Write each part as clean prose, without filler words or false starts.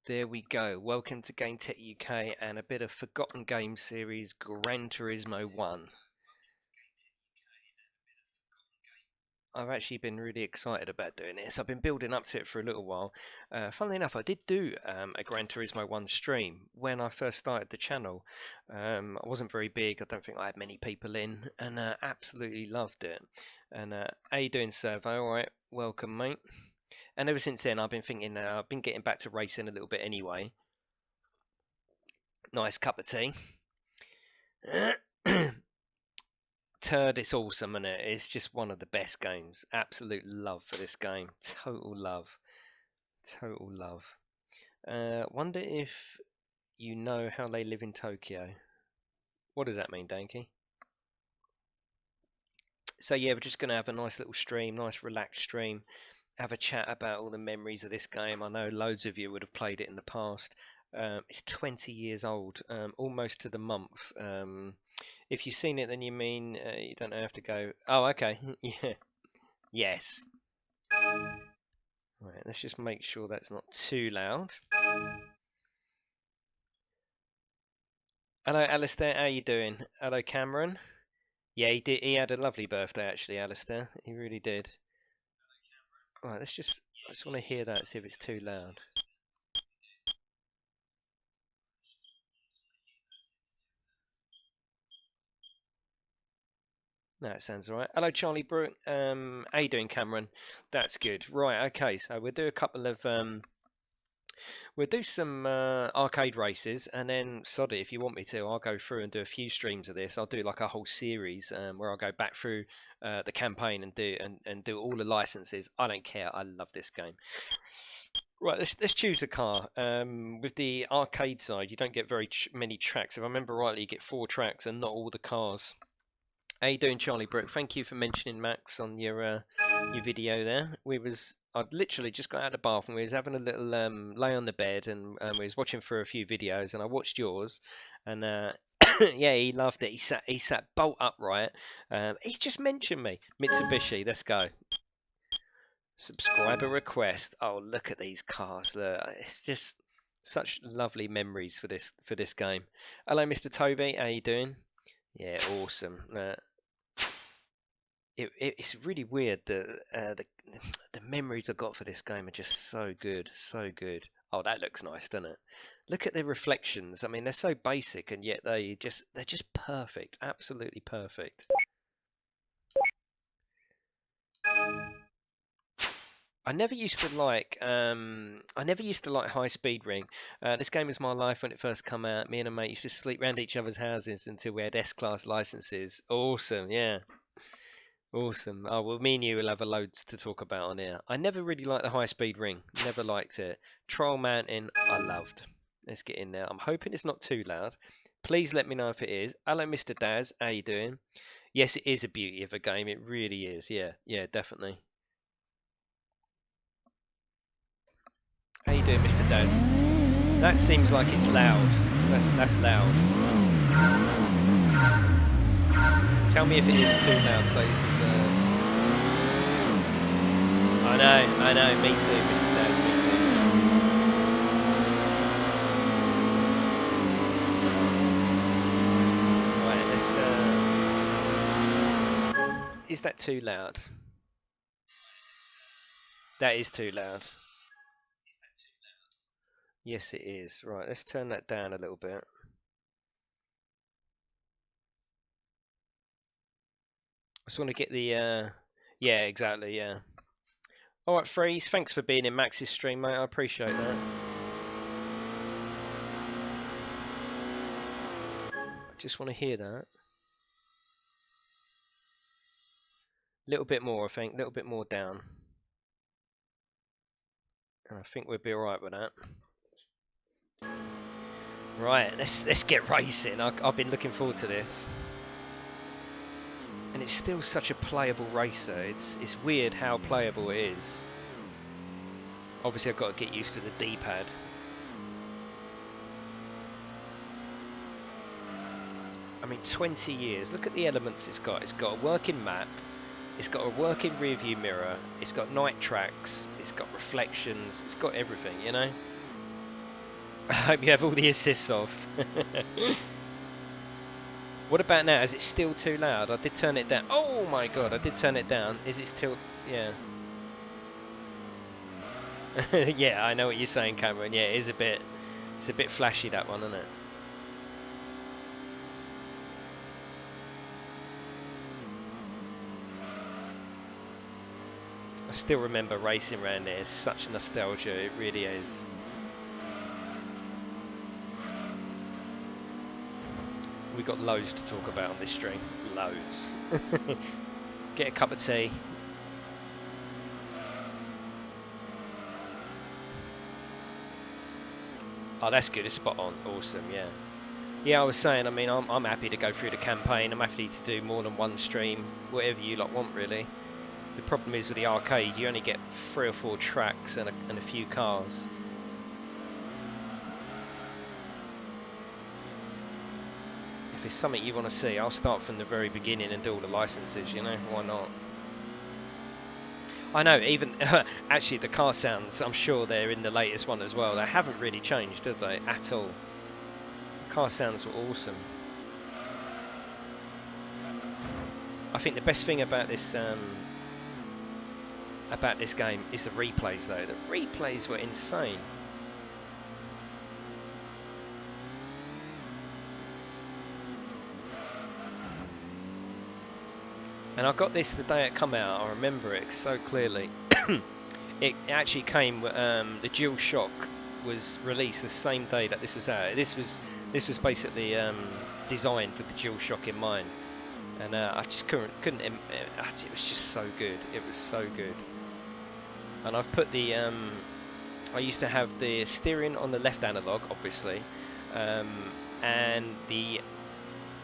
There we go. Welcome to GametechUK and a bit of forgotten game series, Gran Turismo 1. I've actually been really excited about doing this. I've been building up to it for a little while. Funnily enough, I did do a Gran Turismo 1 stream when I first started the channel. I wasn't very big. I don't think I had many people in, and absolutely loved it. And how you doing, Servo? All right, welcome, mate. And ever since then, I've been thinking I've been getting back to racing a little bit anyway. Nice cup of tea. Turd, it's awesome, isn't it? It's just one of the best games. Absolute love for this game. Total love. Total love. Wonder if you know how they live in Tokyo. What does that mean, Danky? So yeah, we're just going to have a nice little stream, nice relaxed stream. Have a chat about all the memories of this game. I know loads of you would have played it in the past. It's 20 years old, almost to the month. If you've seen it, then you mean you don't have to go. Oh, okay. Yeah. Yes. Right. Let's just make sure that's not too loud. Hello, Alistair. How you doing? Hello, Cameron. Yeah, he did. He had a lovely birthday, actually, Alistair. He really did. Right. Let's just. I just want to hear that. See if it's too loud. No, it sounds all right. Hello, Charlie Brook. How you doing, Cameron? That's good. Right, okay. So we'll do a couple of we'll do some arcade races, and then sod it, if you want me to, I'll go through and do a few streams of this. I'll do like a whole series where I'll go back through the campaign and do all the licenses. I don't care. I love this game. Right, let's choose a car. With the arcade side, you don't get very many tracks. If I remember rightly, you get 4 tracks and not all the cars. How you doing, Charlie Brook? Thank you for mentioning Max on your video there. I'd literally just got out of the bath and we was having a little lay on the bed and we was watching through a few videos and I watched yours and yeah, he loved it. He sat bolt upright. He's just mentioned me. Mitsubishi, let's go. Subscriber request. Oh, look at these cars. It's just such lovely memories for this game. Hello, Mr. Toby. How you doing? Yeah, awesome. It's really weird that the memories I got for this game are just so good, so good. Oh, that looks nice, doesn't it? Look at the reflections. I mean, they're so basic, and yet they're just perfect, absolutely perfect. I never used to like High Speed Ring. This game was my life when it first came out. Me and a mate used to sleep around each other's houses until we had S-Class licenses. Awesome, yeah. Awesome. Oh, well, me and you will have a loads to talk about on here. I never really liked the High Speed Ring. Never liked it. Trial Mountain, I loved. Let's get in there. I'm hoping it's not too loud. Please let me know if it is. Hello, Mr. Daz. How you doing? Yes, it is a beauty of a game. It really is. Yeah, yeah, definitely. How you doing, Mr. Daz? That seems like it's loud. That's loud. Tell me if it is too loud, please. I know, me too, Mr. Daz, me too. Right, let's. Is that too loud? That is too loud. Yes, it is. Right, let's turn that down a little bit. I just want to get the. Yeah, exactly, yeah. Alright, Freeze, thanks for being in Max's stream, mate. I appreciate that. I just want to hear that. A little bit more, I think. A little bit more down. And I think we'll be alright with that. Right, let's get racing. I've been looking forward to this. And it's still such a playable racer. It's weird how playable it is. Obviously, I've got to get used to the D-pad. I mean, 20 years. Look at the elements it's got. It's got a working map. It's got a working rear view mirror. It's got night tracks. It's got reflections. It's got everything, you know? I hope you have all the assists off. What about now? Is it still too loud? I did turn it down. Oh my god, I did turn it down. Is it still... Yeah. Yeah, I know what you're saying, Cameron. Yeah, it is a bit... It's a bit flashy, that one, isn't it? I still remember racing around there. It's such nostalgia. It really is. We've got loads to talk about on this stream. Loads. Get a cup of tea. Oh, that's good. It's spot on. Awesome, yeah. Yeah, I was saying, I mean, I'm happy to go through the campaign. I'm happy to do more than one stream. Whatever you lot want, really. The problem is with the arcade, you only get 3 or 4 tracks and a few cars. If it's something you want to see, I'll start from the very beginning and do all the licenses, you know? Why not? I know, even actually the car sounds, I'm sure they're in the latest one as well. They haven't really changed, have they? At all. The car sounds were awesome. I think the best thing about this game is the replays, though. The replays were insane. And I got this the day it come out. I remember it so clearly. It actually came. The DualShock was released the same day that this was out. This was basically designed with the DualShock in mind, and I just couldn't. It was just so good. It was so good. And I've put the. I used to have the steering on the left analog, obviously, and the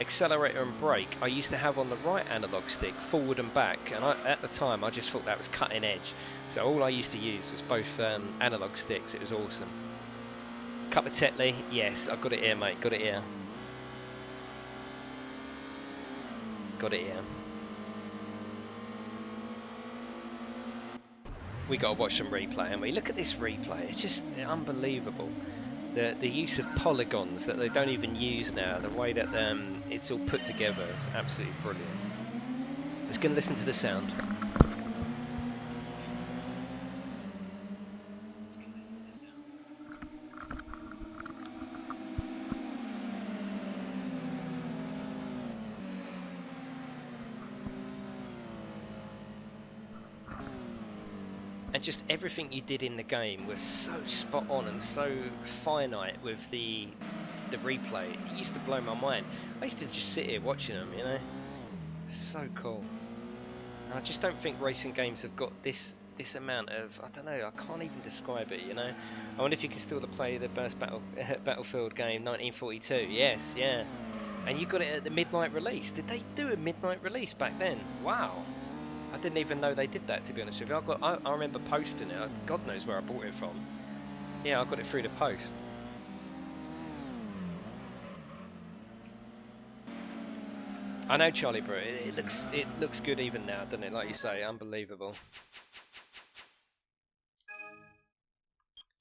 accelerator and brake I used to have on the right analog stick, forward and back, and at the time I just thought that was cutting edge, so all I used to use was both analog sticks. It was awesome. Cup of Tetley, yes, I've got it here, mate, got it here. Got it here. We got to watch some replay, and we look at this replay, it's just unbelievable. The use of polygons that they don't even use now, the way that it's all put together is absolutely brilliant. Let's go and listen to the sound. And just everything you did in the game was so spot on and so finite with the replay. It used to blow my mind. I used to just sit here watching them, you know. So cool. And I just don't think racing games have got this amount of, I don't know, I can't even describe it, you know. I wonder if you can still play the Battlefield game 1942. Yes, yeah. And you got it at the midnight release. Did they do a midnight release back then? Wow. I didn't even know they did that, to be honest with you. I remember posting it. God knows where I bought it from. Yeah, I got it through the post. I know, Charlie Bro. It looks good even now, doesn't it? Like you say, unbelievable.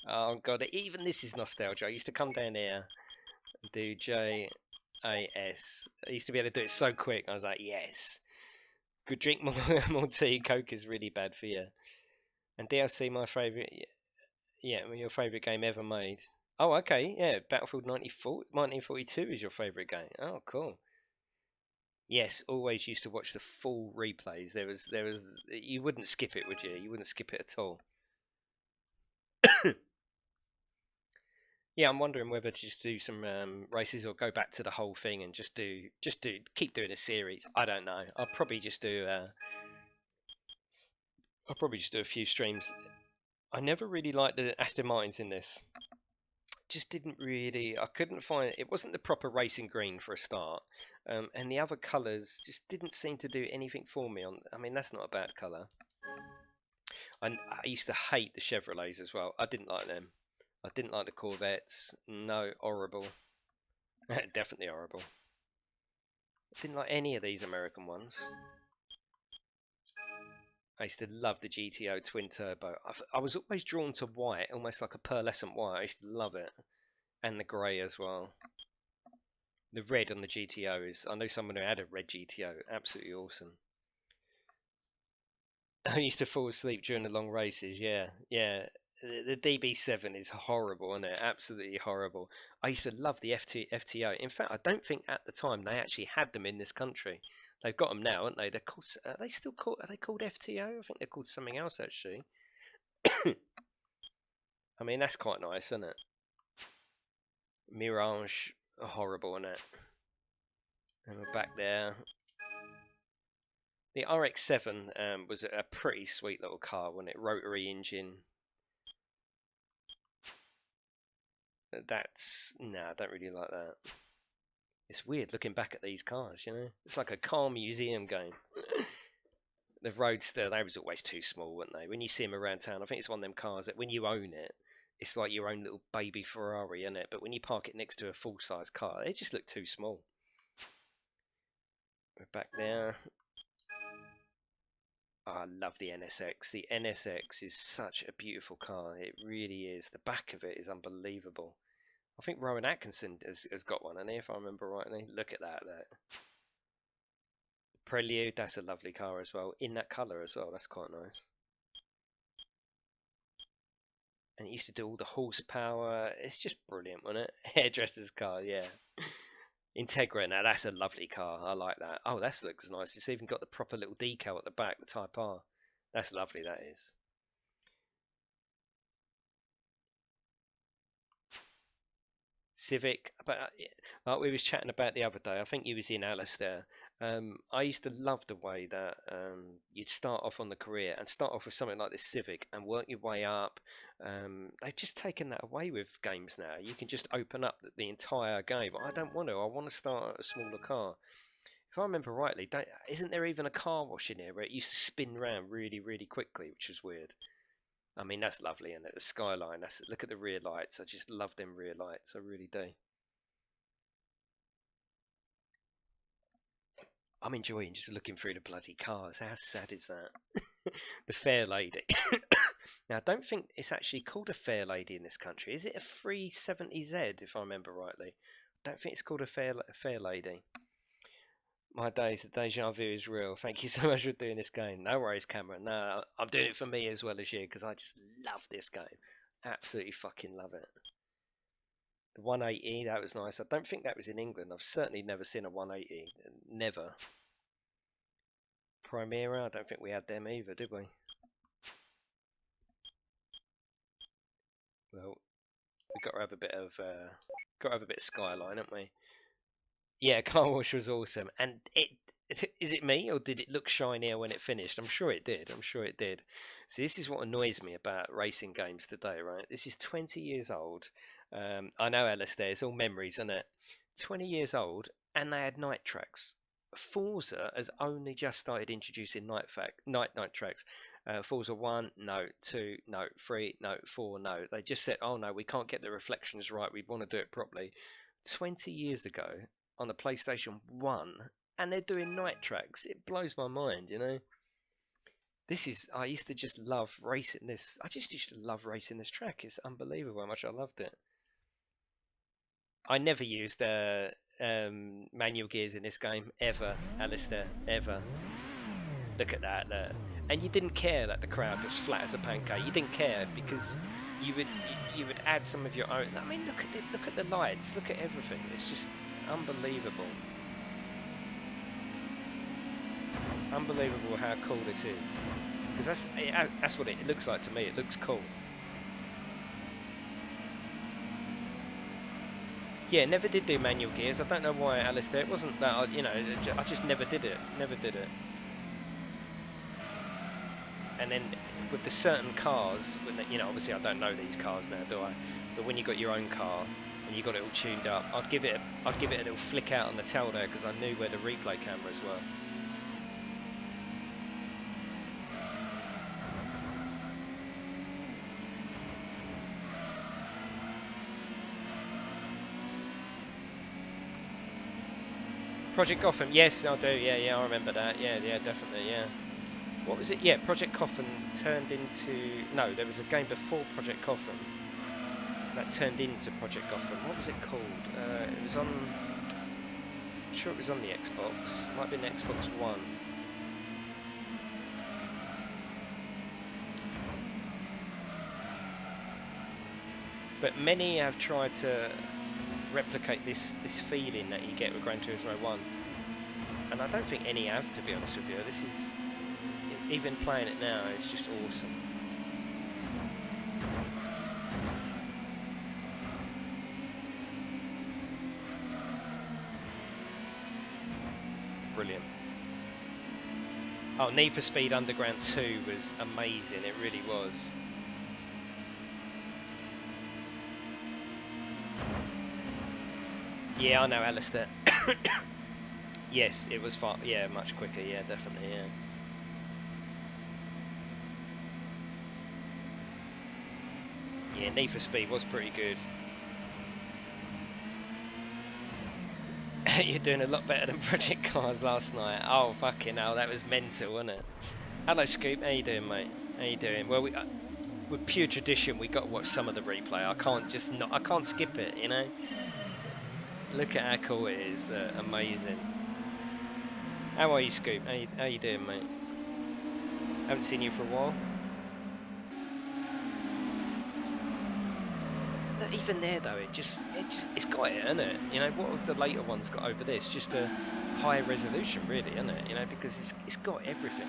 Oh god, even this is nostalgia. I used to come down here and do JAS. I used to be able to do it so quick. I was like, yes. Good, drink more tea. Coke is really bad for you. And DLC, my favourite. Yeah, your favourite game ever made. Oh, okay. Yeah, Battlefield 1942 is your favourite game. Oh, cool. Yes, always used to watch the full replays. There was. You wouldn't skip it, would you? You wouldn't skip it at all. Yeah, I'm wondering whether to just do some races or go back to the whole thing and just keep doing a series. I don't know. I'll probably just do a few streams. I never really liked the Aston Martins in this. Just didn't really. I couldn't find it. Wasn't the proper racing green for a start, and the other colours just didn't seem to do anything for me. I mean, that's not a bad colour. I used to hate the Chevrolets as well. I didn't like them. I didn't like the Corvettes. No, horrible. Definitely horrible. I didn't like any of these American ones. I used to love the GTO twin turbo. I was always drawn to white, almost like a pearlescent white. I used to love it. And the grey as well. The red on the GTO is, I know someone who had a red GTO, absolutely awesome. I used to fall asleep during the long races, yeah, yeah. The DB7 is horrible, isn't it? Absolutely horrible. I used to love the FTO. In fact, I don't think at the time they actually had them in this country. They've got them now, aren't they? They're called, are they still called, are they called FTO? I think they're called something else, actually. I mean, that's quite nice, isn't it? Mirage, horrible, isn't it? And we're back there. The RX-7 was a pretty sweet little car, wasn't it? Rotary engine. I don't really like that. It's weird looking back at these cars, you know? It's like a car museum game. The Roadster, they was always too small, weren't they? When you see them around town, I think it's one of them cars that when you own it, it's like your own little baby Ferrari, isn't it? But when you park it next to a full-size car, they just look too small. We're back there. Oh, I love the NSX. The NSX is such a beautiful car. It really is. The back of it is unbelievable. I think Rowan Atkinson has got one, hasn't he, if I remember rightly? Look at that. Prelude, that's a lovely car as well. In that colour as well, that's quite nice. And it used to do all the horsepower. It's just brilliant, wasn't it? Hairdresser's car, yeah. Integra, now that's a lovely car. I like that. Oh, that looks nice. It's even got the proper little decal at the back, the Type R. That's lovely, that is. Civic, but like we was chatting about the other day, I think you was in Alice there. I used to love the way that you'd start off on the career and start off with something like this Civic and work your way up. They've just taken that away with games now. You can just open up the entire game. I don't want to. I want to start at a smaller car. If I remember rightly, isn't there even a car wash in here where it used to spin round really, really quickly, which was weird. I mean, that's lovely, isn't it? The skyline. Look at the rear lights. I just love them rear lights. I really do. I'm enjoying just looking through the bloody cars. How sad is that? The Fair Lady. Now, I don't think it's actually called a Fair Lady in this country. Is it a 370Z, if I remember rightly? I don't think it's called a Fair Lady. My days, the deja vu is real. Thank you so much for doing this game. No worries, Cameron. No, I'm doing it for me as well as you because I just love this game. Absolutely fucking love it. The 180, that was nice. I don't think that was in England. I've certainly never seen a 180. Never. Primera, I don't think we had them either, did we? Well, we got to have a bit of skyline, haven't we? Yeah, Car Wash was awesome, and is it me or did it look shinier when it finished? I'm sure it did. I'm sure it did. So this is what annoys me about racing games today, right? This is 20 years old. I know, Alistair, it's all memories, isn't it? 20 years old, and they had night tracks. Forza has only just started introducing night tracks. Forza 1, no. 2, no. 3, no. 4, no. They just said, oh no, we can't get the reflections right. We want to do it properly. 20 years ago on the PlayStation 1, and they're doing night tracks. It blows my mind, you know. I used to just love racing this. I just used to love racing this track. It's unbelievable how much I loved it. I never used manual gears in this game ever, Alistair, ever. Look at that, look. And you didn't care that the crowd was flat as a pancake. You didn't care because you would add some of your own. I mean, look at the lights, look at everything. It's just unbelievable. Unbelievable how cool this is. Because that's what it looks like to me. It looks cool. Yeah, never did do manual gears. I don't know why, Alistair. It wasn't that, you know, I just never did it. Never did it. And then with the certain cars, you know, obviously I don't know these cars now, do I? But when you got your own car and you got it all tuned up, I'd give it a little flick out on the tail there because I knew where the replay cameras were. Project Gotham, yes, I do. Yeah, I remember that. Yeah, definitely. Yeah. What was it? Yeah, Project Gotham turned into... No, there was a game before Project Gotham. that turned into Project Gotham. What was it called? It was on. I'm sure it was on the Xbox. Might have been Xbox One. But many have tried to replicate this feeling that you get with Gran Turismo 1, and I don't think any have, to be honest with you. This is, even playing it now, it's just awesome. Brilliant. Oh, Need for Speed Underground 2 was amazing, it really was. Yeah, I know, Alistair. Yes, it was far, yeah, much quicker, yeah, definitely, yeah. Yeah, Need for Speed was pretty good. You're doing a lot better than Project Cars last night. Oh, fucking hell, that was mental, wasn't it? Hello, Scoop. How you doing, mate? How you doing? Well, with pure tradition, we got to watch some of the replay. I can't just not. I can't skip it. You know. Look at how cool it is. Amazing. How are you, Scoop? How you doing, mate? Haven't seen you for a while. Even there though, it's got it, isn't it? You know, what have the later ones got over this? Just a higher resolution, really, isn't it? You know, because it's got everything.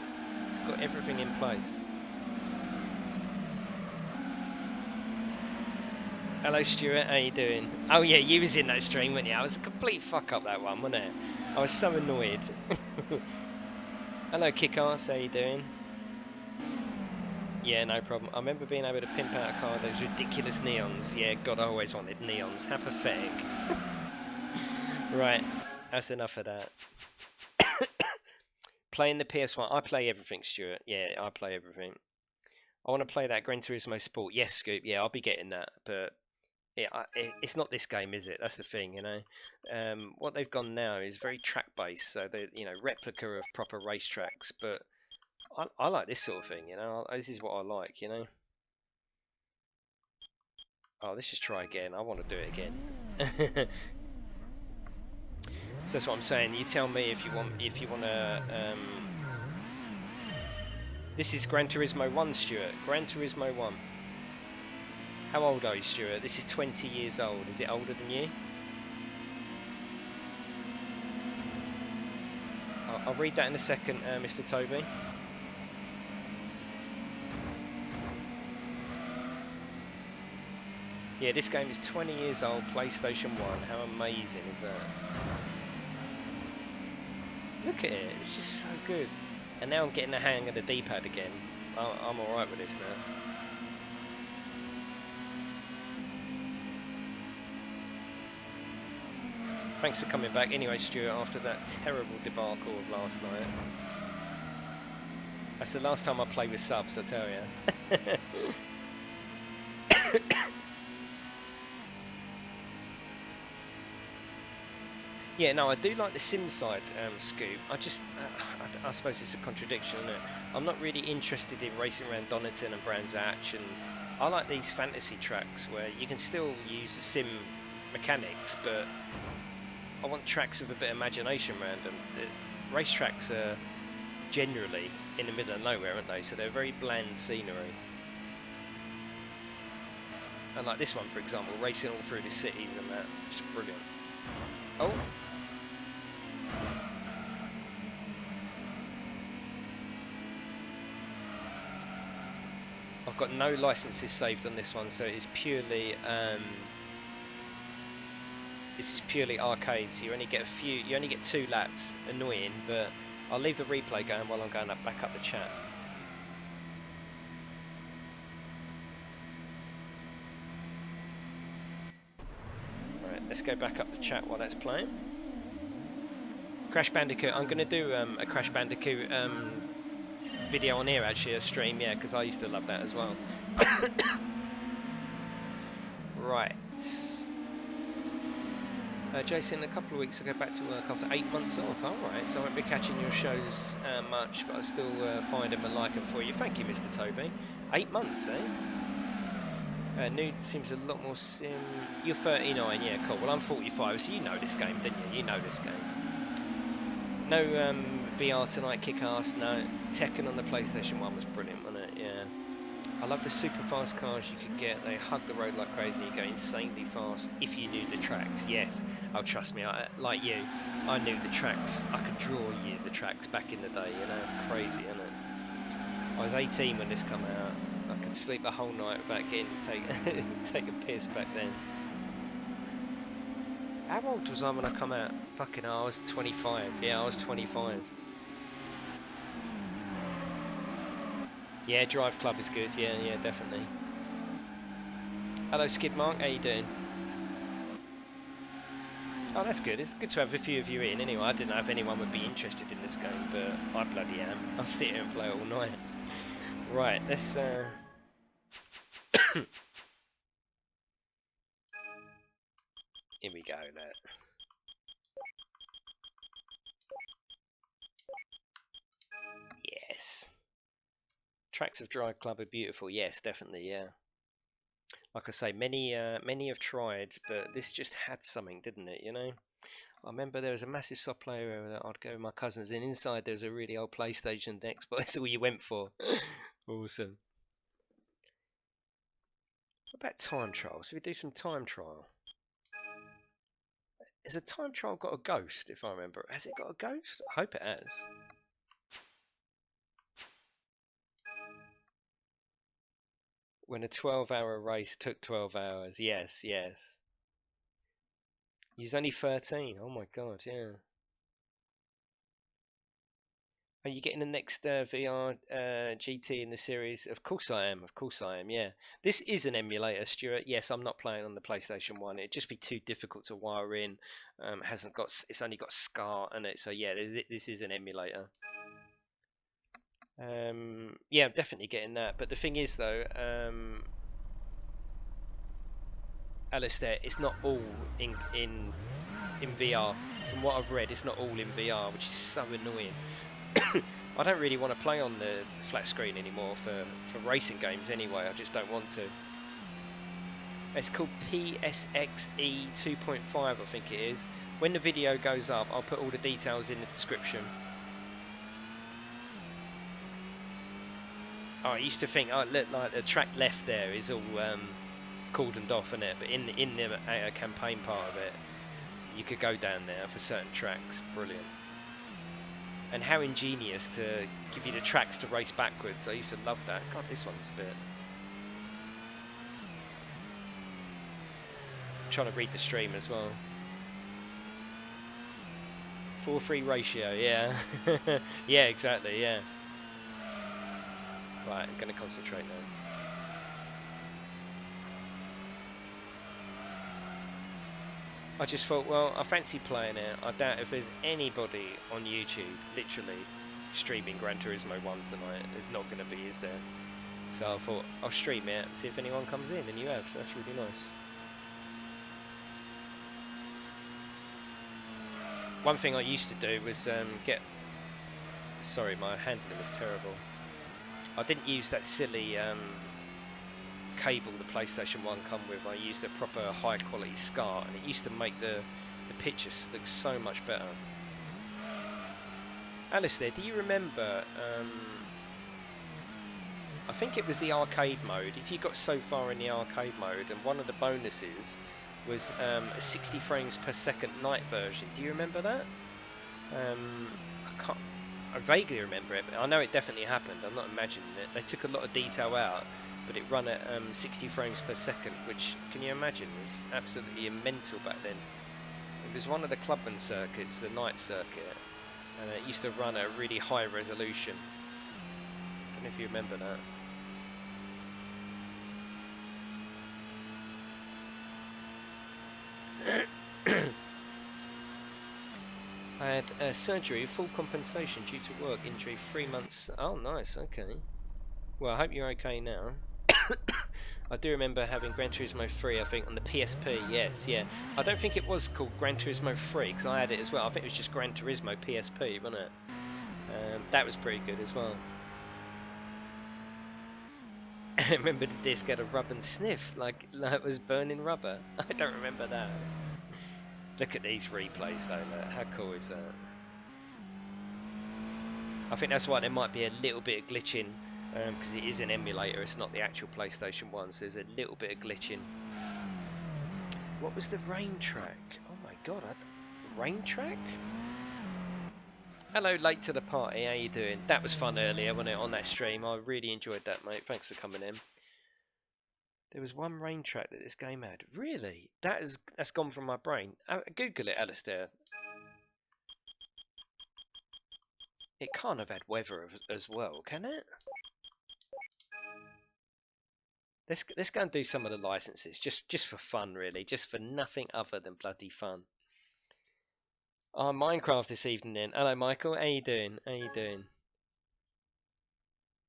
It's got everything in place. Hello, Stuart. How you doing? Oh yeah, you was in that stream, weren't you? I was a complete fuck up, that one, wasn't it? I was so annoyed. Hello, Kick-Ass. How you doing? Yeah, no problem. I remember being able to pimp out a car with those ridiculous neons. Yeah, God, I always wanted neons. How pathetic. Right, that's enough of that. Playing the PS1. I play everything, Stuart. Yeah, I play everything. I want to play that Gran Turismo Sport. Yes, Scoop. Yeah, I'll be getting that. But yeah, it's not this game, is it? That's the thing, you know. What they've gone now is very track-based, so they, you know, replica of proper racetracks. But I like this sort of thing, you know. This is what I like, you know. Oh, let's just try again. I want to do it again. So that's what I'm saying. You tell me if you want to. This is Gran Turismo 1, Stuart. Gran Turismo 1. How old are you, Stuart? This is 20 years old. Is it older than you? I'll read that in a second, Mr. Toby. Yeah, this game is 20 years old, PlayStation 1. How amazing is that? Look at it, it's just so good. And now I'm getting the hang of the D-pad again. I'm alright with this now. Thanks for coming back anyway, Stuart, after that terrible debacle of last night. That's the last time I play with subs, I tell you. Yeah, no, I do like the sim side, Scoop. I suppose it's a contradiction, isn't it? I'm not really interested in racing around Donington and Brands Hatch, and I like these fantasy tracks where you can still use the sim mechanics, but I want tracks with a bit of imagination around them. The racetracks are generally in the middle of nowhere, aren't they? So they're very bland scenery. And like this one, for example, racing all through the cities and that, just brilliant. Oh. I've got no licenses saved on this one, so it's purely this is purely arcade. So you only get you only get 2 laps. Annoying, but I'll leave the replay going while I'm going back up the chat. Right, let's go back up the chat while that's playing. Crash Bandicoot. I'm going to do a Crash Bandicoot video on here, actually, a stream, yeah, because I used to love that as well. Right. Jason, a couple of weeks ago back to work after 8 months off. Alright, so I won't be catching your shows much, but I still find them and like them for you. Thank you, Mr. Toby. 8 months, eh? Nude seems a lot more sim. You're 39, yeah, cool. Well, I'm 45, so you know this game, didn't you? You know this game. No VR tonight, kick-ass, no. Tekken on the PlayStation 1 was brilliant, wasn't it? Yeah. I love the super fast cars you could get. They hug the road like crazy. You go insanely fast if you knew the tracks. Yes. Oh, trust me, like you, I knew the tracks. I could draw you the tracks back in the day, you know, it's crazy, isn't it? I was 18 when this came out. I could sleep the whole night without getting to take a piss back then. How old was I when I come out? Fucking hell, I was 25. Yeah, I was 25. Yeah, Drive Club is good. Yeah, yeah, definitely. Hello, Skid Mark. How you doing? Oh, that's good. It's good to have a few of you in. Anyway, I didn't know if anyone would be interested in this game, but I bloody am. I'll sit here and play all night. Right, let's... Here we go, that. Yes. Tracks of Drive Club are beautiful. Yes, definitely, yeah. Like I say, many have tried, but this just had something, didn't it, you know? I remember there was a massive soft play area that I'd go with my cousins, and inside there was a really old PlayStation and Xbox. That's all you went for. Awesome. What about time trial? So we do some time trial. Has a time trial got a ghost, if I remember? Has it got a ghost? I hope it has. When a 12-hour race took 12 hours. Yes, yes. He was only 13. Oh my god, yeah. Are you getting the next VR GT in the series? Of course I am. Of course I am. Yeah. This is an emulator, Stuart. Yes, I'm not playing on the PlayStation 1. It'd just be too difficult to wire in. Hasn't got. It's only got SCART in it. So yeah, this is an emulator. Yeah, I'm definitely getting that. But the thing is, though, Alistair, it's not all in VR. From what I've read, it's not all in VR, which is so annoying. I don't really want to play on the flat screen anymore for racing games anyway. I just don't want to. It's called PSXE 2.5, I think it is. When the video goes up, I'll put all the details in the description. Oh, I used to think, oh, look, like the track left there is all cordoned off, isn't it? But in the campaign part of it, you could go down there for certain tracks. Brilliant. And how ingenious to give you the tracks to race backwards. I used to love that. God, this one's a bit... I'm trying to read the stream as well. 4:3 ratio, yeah. Yeah, exactly, yeah. Right, I'm going to concentrate now. I just thought, well, I fancy playing it. I doubt if there's anybody on YouTube literally streaming Gran Turismo 1 tonight. There's not going to be, is there? So I thought, I'll stream it and see if anyone comes in, and you have, so that's really nice. One thing I used to do was get... Sorry, my handling was terrible. I didn't use that silly cable the PlayStation 1 come with. I used a proper high quality SCART, and it used to make the pictures look so much better. Alistair, do you remember I think it was the arcade mode, if you got so far in the arcade mode, and one of the bonuses was a 60 frames per second night version. Do you remember that? I vaguely remember it, but I know it definitely happened. I'm not imagining it. They took a lot of detail out, but it ran at 60 frames per second, which, can you imagine, was absolutely mental back then. It was one of the Clubman circuits, the night circuit, and it used to run at a really high resolution. I don't know if you remember that. I had surgery, full compensation due to work injury, 3 months. Oh, nice, okay. Well, I hope you're okay now. I do remember having Gran Turismo 3, I think, on the PSP, yes, yeah. I don't think it was called Gran Turismo 3, because I had it as well. I think it was just Gran Turismo PSP, wasn't it? That was pretty good as well. remember the disc had a rub and sniff, like it was burning rubber. I don't remember that. Look at these replays though, look, how cool is that? I think that's why there might be a little bit of glitching, because it is an emulator, it's not the actual PlayStation 1, so there's a little bit of glitching. What was the rain track? Oh my god, rain track? Hello, late to the party, how you doing? That was fun earlier, wasn't it, on that stream? I really enjoyed that, mate. Thanks for coming in. There was one rain track that this game had. Really? That's gone from my brain. Google it, Alistair. It can't have had weather as well, can it? Let's go and do some of the licenses, just for fun, really, just for nothing other than bloody fun. Oh, Minecraft this evening then. Hello, Michael. How you doing? How you doing?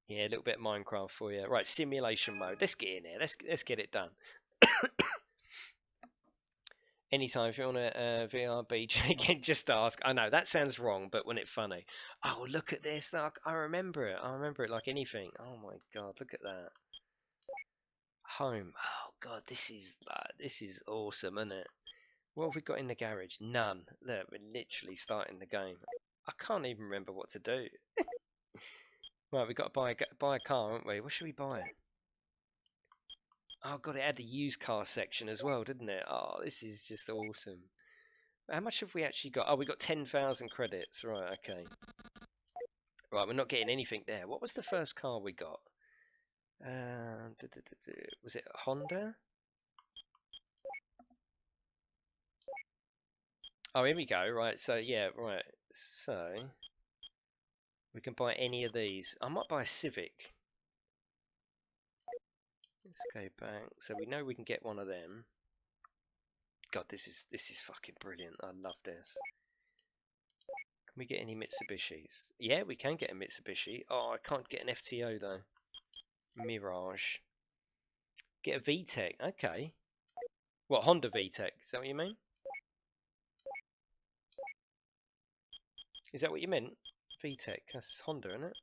Yeah, a little bit of Minecraft for you. Right, simulation mode. Let's get in there. Let's get it done. Anytime if you want a VR BJ, again, just ask. I know that sounds wrong, but when it's funny. Oh, look at this! Look, I remember it. I remember it like anything. Oh my god, look at that. Home. Oh god, this is awesome, isn't it? What have we got in the garage? None. Look, we're literally starting the game. I can't even remember what to do. Right, we've got to buy a car, haven't we? What should we buy? Oh god, it had the used car section as well, didn't it? Oh, this is just awesome. How much have we actually got? Oh, we got 10,000 credits. Right, okay. Right, we're not getting anything there. What was the first car we got? Was it Honda? Oh, here we go. Right, so yeah, right. So we can buy any of these. I might buy a Civic. Let's go back. So we know we can get one of them. God, this is fucking brilliant. I love this. Can we get any Mitsubishis? Yeah, we can get a Mitsubishi. Oh, I can't get an FTO though. Mirage. Get a VTEC. Okay. What, Honda VTEC? Is that what you mean? Is that what you meant? VTEC. That's Honda, isn't it?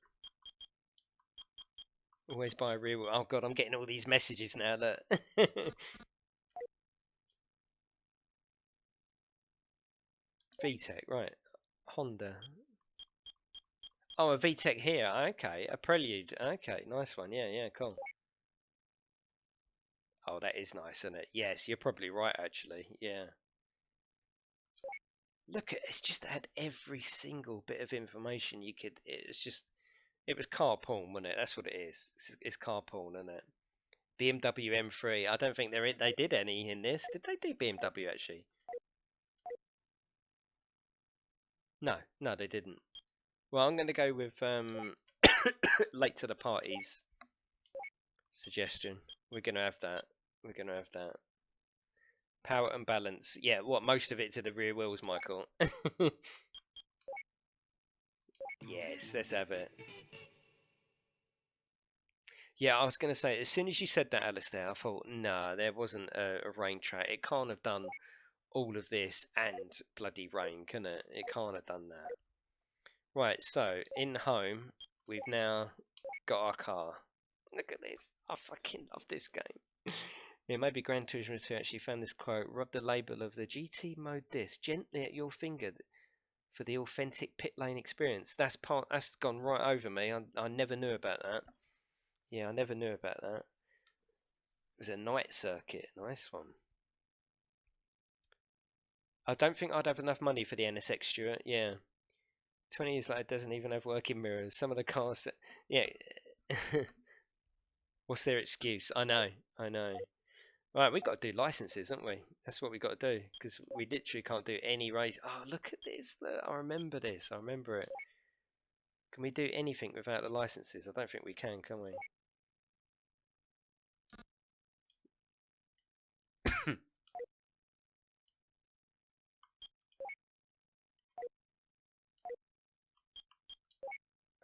Always buy a real. Oh god, I'm getting all these messages now. Look. VTEC, right. Honda. Oh, a VTEC here. Okay. A Prelude. Okay, nice one. Yeah, yeah, cool. Oh, that is nice, isn't it? Yes, you're probably right, actually. Yeah. Look at it's just had every single bit of information you could. It was car porn, wasn't it? That's what it is. It's car porn, isn't it? BMW M3. I don't think they did any in this. Did they do BMW actually? No, no, they didn't. Well, I'm going to go with late to the party's suggestion. We're going to have that. We're going to have that. Power and balance. Yeah, what? Most of it to the rear wheels, Michael. Yes, let's have it. Yeah, I was going to say, as soon as you said that, Alistair, I thought, nah, there wasn't a rain track. It can't have done all of this and bloody rain, can it? It can't have done that. Right, so, in home, we've now got our car. Look at this. I fucking love this game. Yeah, maybe Gran Turismo 2 actually found this quote. Rub the label of the GT mode disc gently at your finger for the authentic pit lane experience. That's gone right over me. I never knew about that. Yeah, I never knew about that. It was a night circuit. Nice one. I don't think I'd have enough money for the NSX, Stuart. Yeah. 20 years later, it doesn't even have working mirrors. Some of the cars... Yeah. What's their excuse? I know. I know. Right, we've got to do licenses, haven't we? That's what we've got to do. Because we literally can't do any race. Oh, look at this. Look, I remember this. I remember it. Can we do anything without the licenses? I don't think we can we?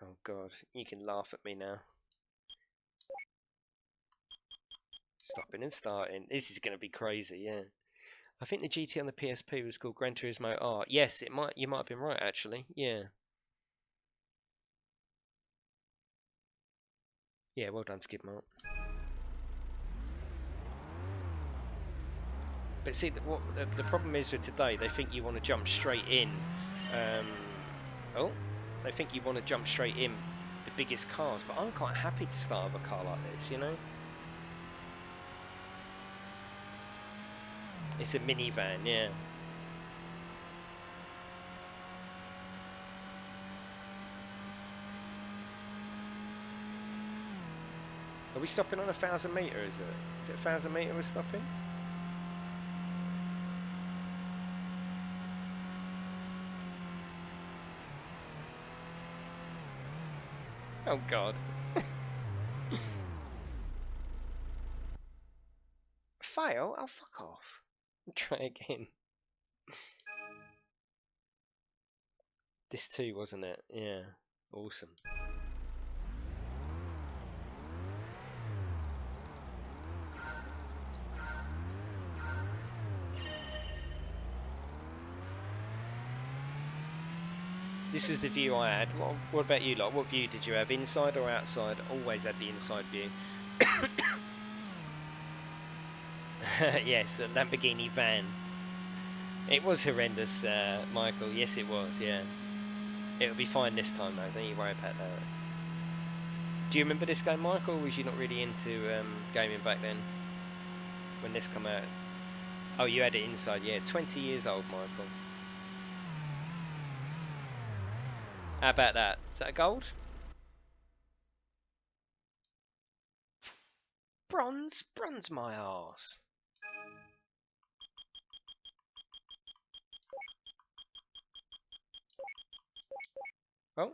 Oh god, you can laugh at me now. Stopping and starting. This is going to be crazy, yeah. I think the GT on the PSP was called Gran Turismo R. Yes, it might. You might have been right, actually. Yeah. Yeah, well done, Skidmark. But see, the problem is with today, they think you want to jump straight in. Oh, they think you want to jump straight in the biggest cars, but I'm quite happy to start with a car like this, you know? It's a minivan, yeah. Are we stopping on 1,000 metre, is it? Is it 1,000 metre we're stopping? Oh god. Fail? Oh fuck off. Try again. This too, wasn't it? Yeah. Awesome. This was the view I had. What about you lot? What view did you have? Inside or outside? Always had the inside view. Yes, a Lamborghini van. It was horrendous, Michael. Yes, it was, yeah. It'll be fine this time, though. Don't you worry about that. Do you remember this game, Michael? Or was you not really into gaming back then? When this come out? Oh, you had it inside, yeah. 20 years old, Michael. How about that? Is that a gold? Bronze? Bronze my arse. Oh.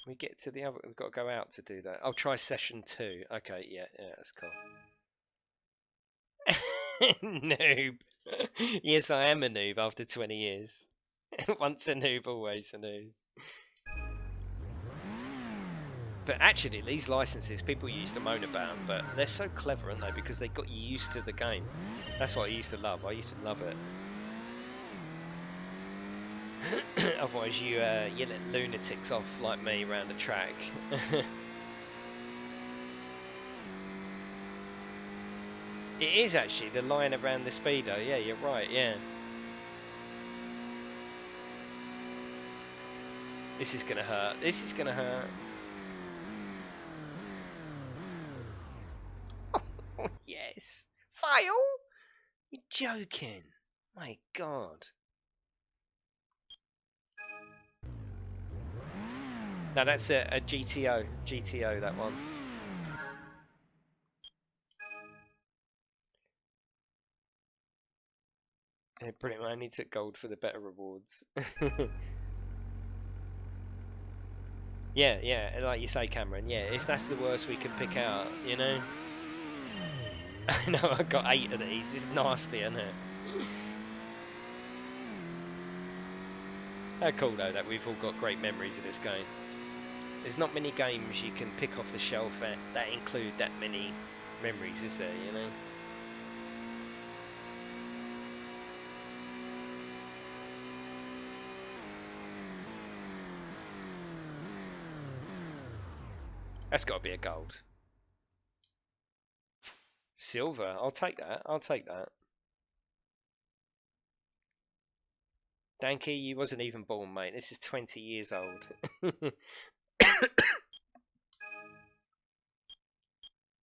Can we get to the other? We've got to go out to do that. I'll try session 2. Okay, yeah, that's cool. Noob. Yes, I am a noob after 20 years. Once a noob, always a noob. But actually, these licenses, people used to moan about them, but they're so clever, aren't they? Because they got you used to the game. That's what I used to love. I used to love it. Otherwise, you let lunatics off like me around the track. It is actually the line around the speedo. Yeah, you're right. Yeah. This is gonna hurt. This is gonna hurt. Oh, yes. Fail? You're joking. My God. No, that's a GTO. GTO, that one. Yeah, brilliant. I only took gold for the better rewards. Yeah, yeah, like you say, Cameron. Yeah, if that's the worst we can pick out, you know. I know I got 8 of these. It's nasty, isn't it? How cool though that we've all got great memories of this game. There's not many games you can pick off the shelf that include that many memories, is there? You know. That's got to be a gold. Silver. I'll take that. I'll take that. Danky, you wasn't even born, mate. This is 20 years old.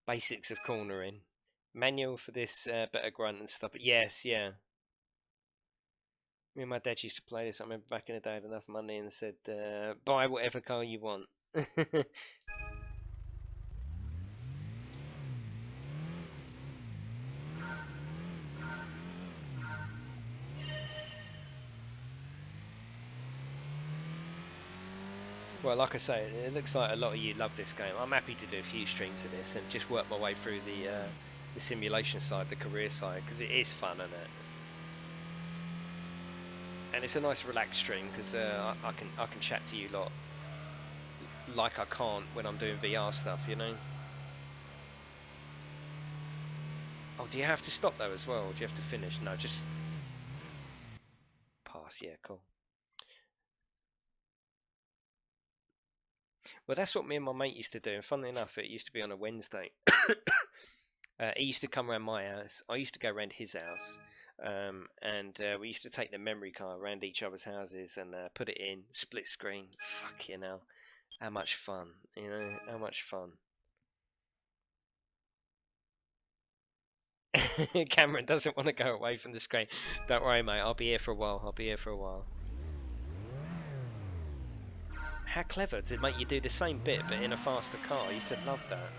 Basics of cornering. Manual for this better grunt and stuff. Yes, yeah. Me and my dad used to play this. I remember back in the day, I had enough money and said, buy whatever car you want. Well, like I say, it looks like a lot of you love this game. I'm happy to do a few streams of this and just work my way through the simulation side, the career side, because it is fun, isn't it? And it's a nice relaxed stream because I can chat to you lot like I can't when I'm doing VR stuff, you know. Oh, do you have to stop though as well? Or do you have to finish? No, just pass. Yeah, cool. Well, that's what me and my mate used to do. And funnily enough, it used to be on a Wednesday. He used to come around my house. I used to go around his house. And we used to take the memory card around each other's houses and put it in split screen. Fucking hell, how much fun, you know? How much fun. Cameron doesn't want to go away from the screen. Don't worry, mate. I'll be here for a while. I'll be here for a while. How clever to make you do the same bit but in a faster car. I used to love that.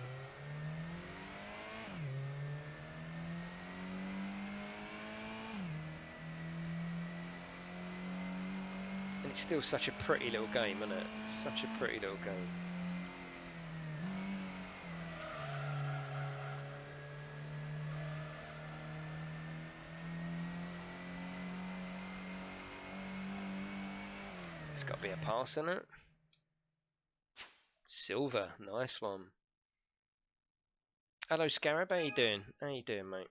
And it's still such a pretty little game, isn't it? Such a pretty little game. It's got to be a pass in it. Silver, nice one. Hello Scarab, how you doing? How you doing, mate?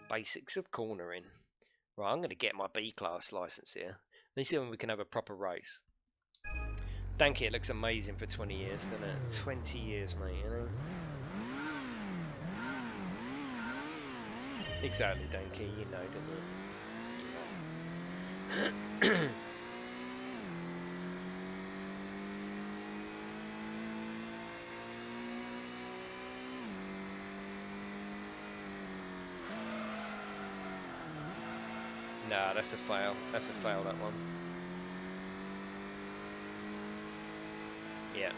Basics of cornering. Right, I'm going to get my B-class license here. Let's see when we can have a proper race. Thank you, it looks amazing for 20 years, doesn't it? 20 years, mate, you know? Exactly, Danky, you know, don't you? Nah, that's a fail. That's a fail, that one. Yeah.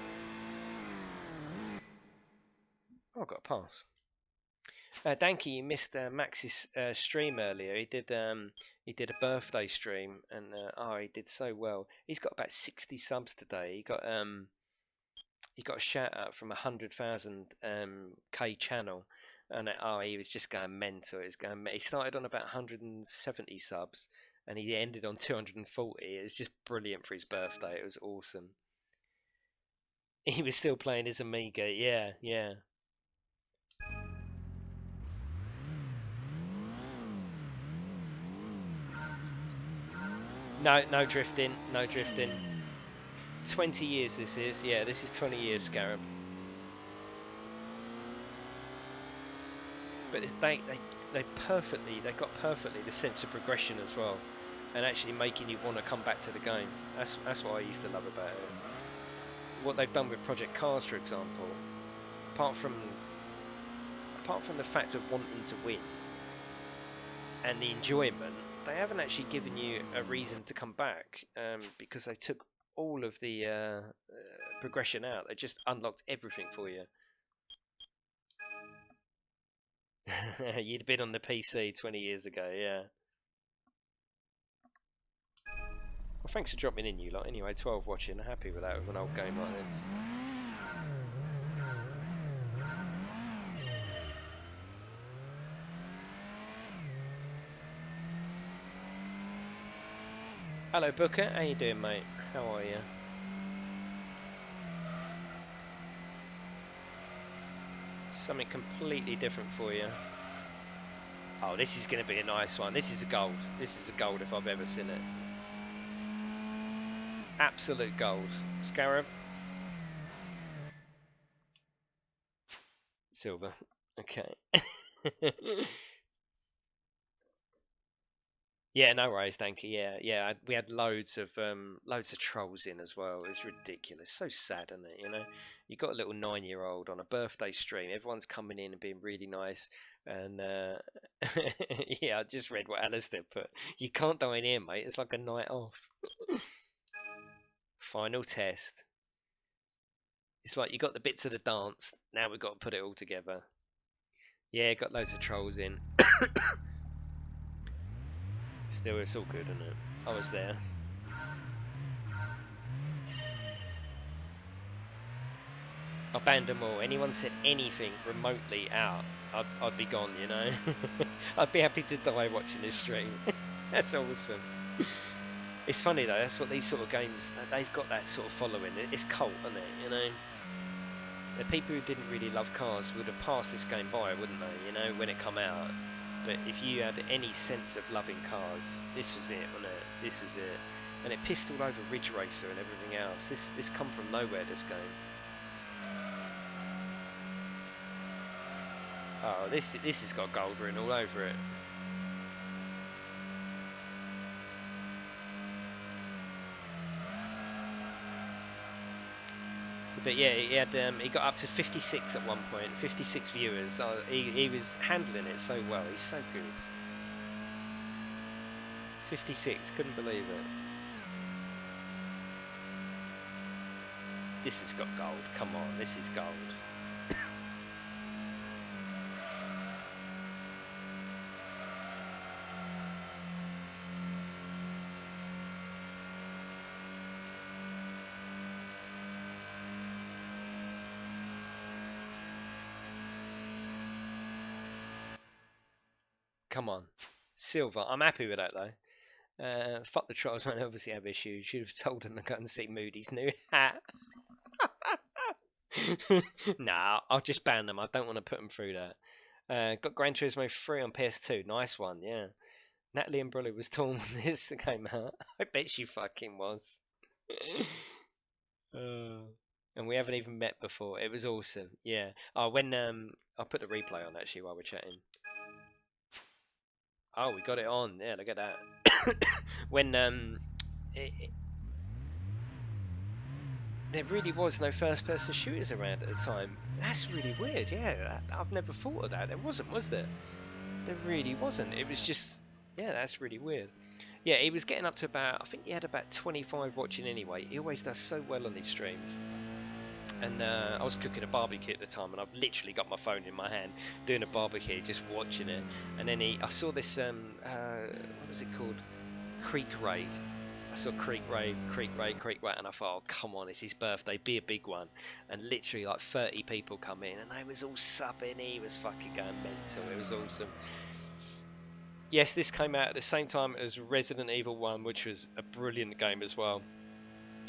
Oh, I've got a pass. Danky, you missed Max's stream earlier. He did a birthday stream, and oh, he did so well. He's got about 60 subs today. He got a shout out from 100,000 K channel, and oh, he was just going mental. He started on about 170 subs, and he ended on 240. It was just brilliant for his birthday. It was awesome. He was still playing his Amiga. Yeah, yeah. No drifting, no drifting. 20 years this is, yeah, this is 20 years, Scarab. But they got perfectly the sense of progression as well, and actually making you want to come back to the game. That's what I used to love about it. What they've done with Project Cars, for example, apart from the fact of wanting to win and the enjoyment, they haven't actually given you a reason to come back, because they took all of the progression out. They just unlocked everything for you. You'd been on the PC 20 years ago, yeah. Well, thanks for dropping in, you lot. Anyway, 12 watching. Happy with that with an old game like this. Hello, Booker. How you doing, mate? How are you? Something completely different for you. Oh, this is going to be a nice one. This is a gold. This is a gold if I've ever seen it. Absolute gold. Scarab. Silver. Okay. Yeah, no worries, thank you. Yeah. We had loads of trolls in as well. It was ridiculous. So sad, isn't it? You know, you got a little 9-year-old on a birthday stream. Everyone's coming in and being really nice. And yeah, I just read what Alistair put. You can't die in here, mate. It's like a night off. Final test. It's like you got the bits of the dance. Now we've got to put it all together. Yeah, got loads of trolls in. Still, it's all good, isn't it? I was there. I banned them all. Anyone said anything remotely out, I'd be gone, you know? I'd be happy to die watching this stream. That's awesome. It's funny though, that's what these sort of games, they've got that sort of following. It's cult, isn't it, you know? The people who didn't really love cars would have passed this game by, wouldn't they, you know, when it come out. But if you had any sense of loving cars, this was it, wasn't it? This was it. And it pissed all over Ridge Racer and everything else. This come from nowhere, this game. Oh, this has got gold written all over it. But yeah, he got up to 56 at one point, 56 viewers. He was handling it so well. He's so good. 56, couldn't believe it. This has got gold. Come on, this is gold. Come on, silver. I'm happy with that though. Fuck the trolls, man. They obviously have issues. Should have told them to go and see Moody's new hat. Nah, I'll just ban them. I don't want to put them through that. Got Gran Turismo 3 on PS2. Nice one, yeah. Natalie Imbruglia was torn when this came out. I bet she fucking was. And we haven't even met before. It was awesome. Yeah. Oh, when I'll put the replay on actually while we're chatting. Oh, we got it on. Yeah, look at that. When there really was no first-person shooters around at the time. That's really weird. Yeah, I've never thought of that. There wasn't, was there? There really wasn't. It was just, yeah, that's really weird. Yeah, he was getting up to about, I think he had about 25 watching anyway. He always does so well on his streams. And I was cooking a barbecue at the time, and I've literally got my phone in my hand doing a barbecue, just watching it. And then I saw this, what was it called? Creek Raid. I saw Creek Raid, and I thought, oh, come on, it's his birthday, be a big one. And literally like 30 people come in, and they was all subbing. He was fucking going mental. It was awesome. Yes, this came out at the same time as Resident Evil 1, which was a brilliant game as well.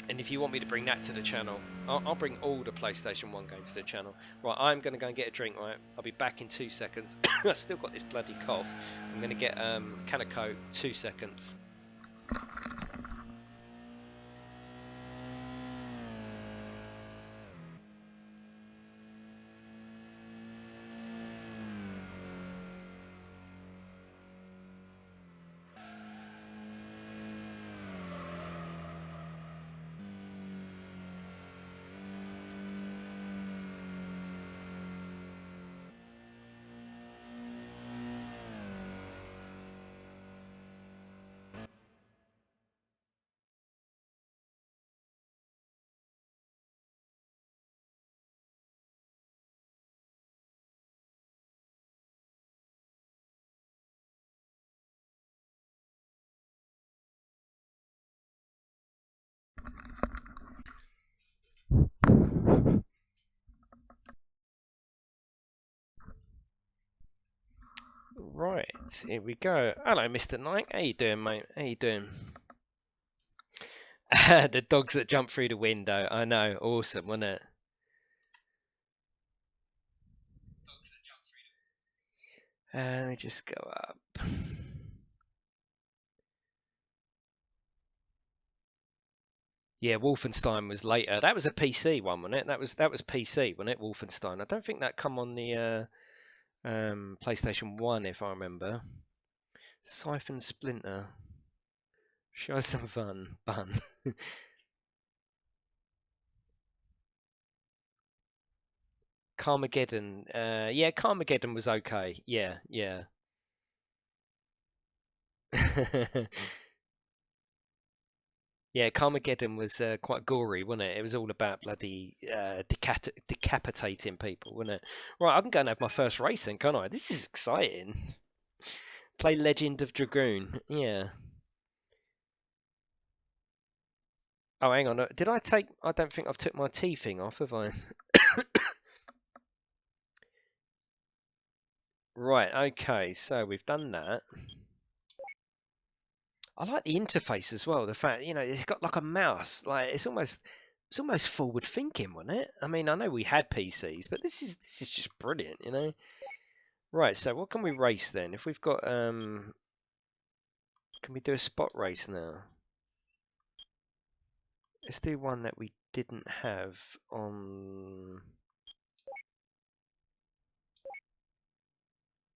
And if you want me to bring that to the channel, I'll bring all the PlayStation 1 games to the channel. Right, I'm going to go and get a drink, right? I'll be back in 2 seconds. I've still got this bloody cough. I'm going to get a can of Coke, 2 seconds. Right, here we go. Hello, Mr. Knight. How you doing, mate? How you doing? The dogs that jump through the window. I know, awesome, wasn't it? Let me just go up. Yeah, Wolfenstein was later. That was a PC one, wasn't it? That was PC, wasn't it? Wolfenstein. I don't think that come on the PlayStation 1, if I remember. Siphon Splinter. Show some fun. Carmageddon. Yeah, Carmageddon was okay. Yeah. Yeah, Carmageddon was quite gory, wasn't it? It was all about bloody decapitating people, wasn't it? Right, I can go and have my first race then, can't I? This is exciting. Play Legend of Dragoon. Yeah. Oh, hang on. Did I take... I don't think I've took my T thing off, have I? Right, okay. So we've done that. I like the interface as well. The fact, it's got like a mouse. Like it's almost forward thinking, wasn't it? I mean, I know we had PCs, but this is just brilliant, Right, so what can we race then? If we've got can we do a spot race now? Let's do one that we didn't have on.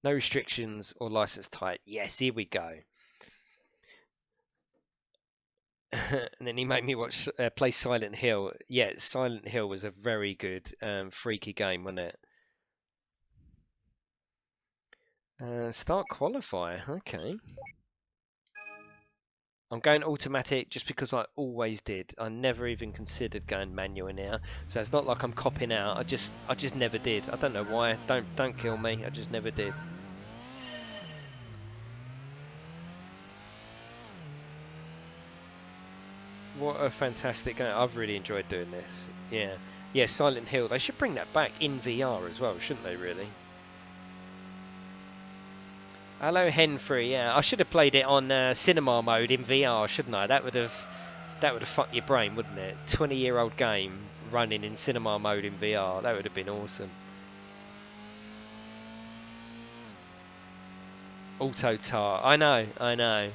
No restrictions or license type. Yes, here we go. And then he made me watch play Silent Hill. Yeah, Silent Hill was a very good, freaky game, wasn't it? Start qualifier. Okay. I'm going automatic just because I always did. I never even considered going manual in here, so it's not like I'm copping out. I just never did. I don't know why. Don't kill me. I just never did. What a fantastic game. I've really enjoyed doing this. Yeah. Yeah, Silent Hill. They should bring that back in VR as well, shouldn't they, really? Hello, Henfrey. Yeah, I should have played it on cinema mode in VR, shouldn't I? That would have fucked your brain, wouldn't it? 20-year-old game running in cinema mode in VR. That would have been awesome. Auto tar. I know. I know.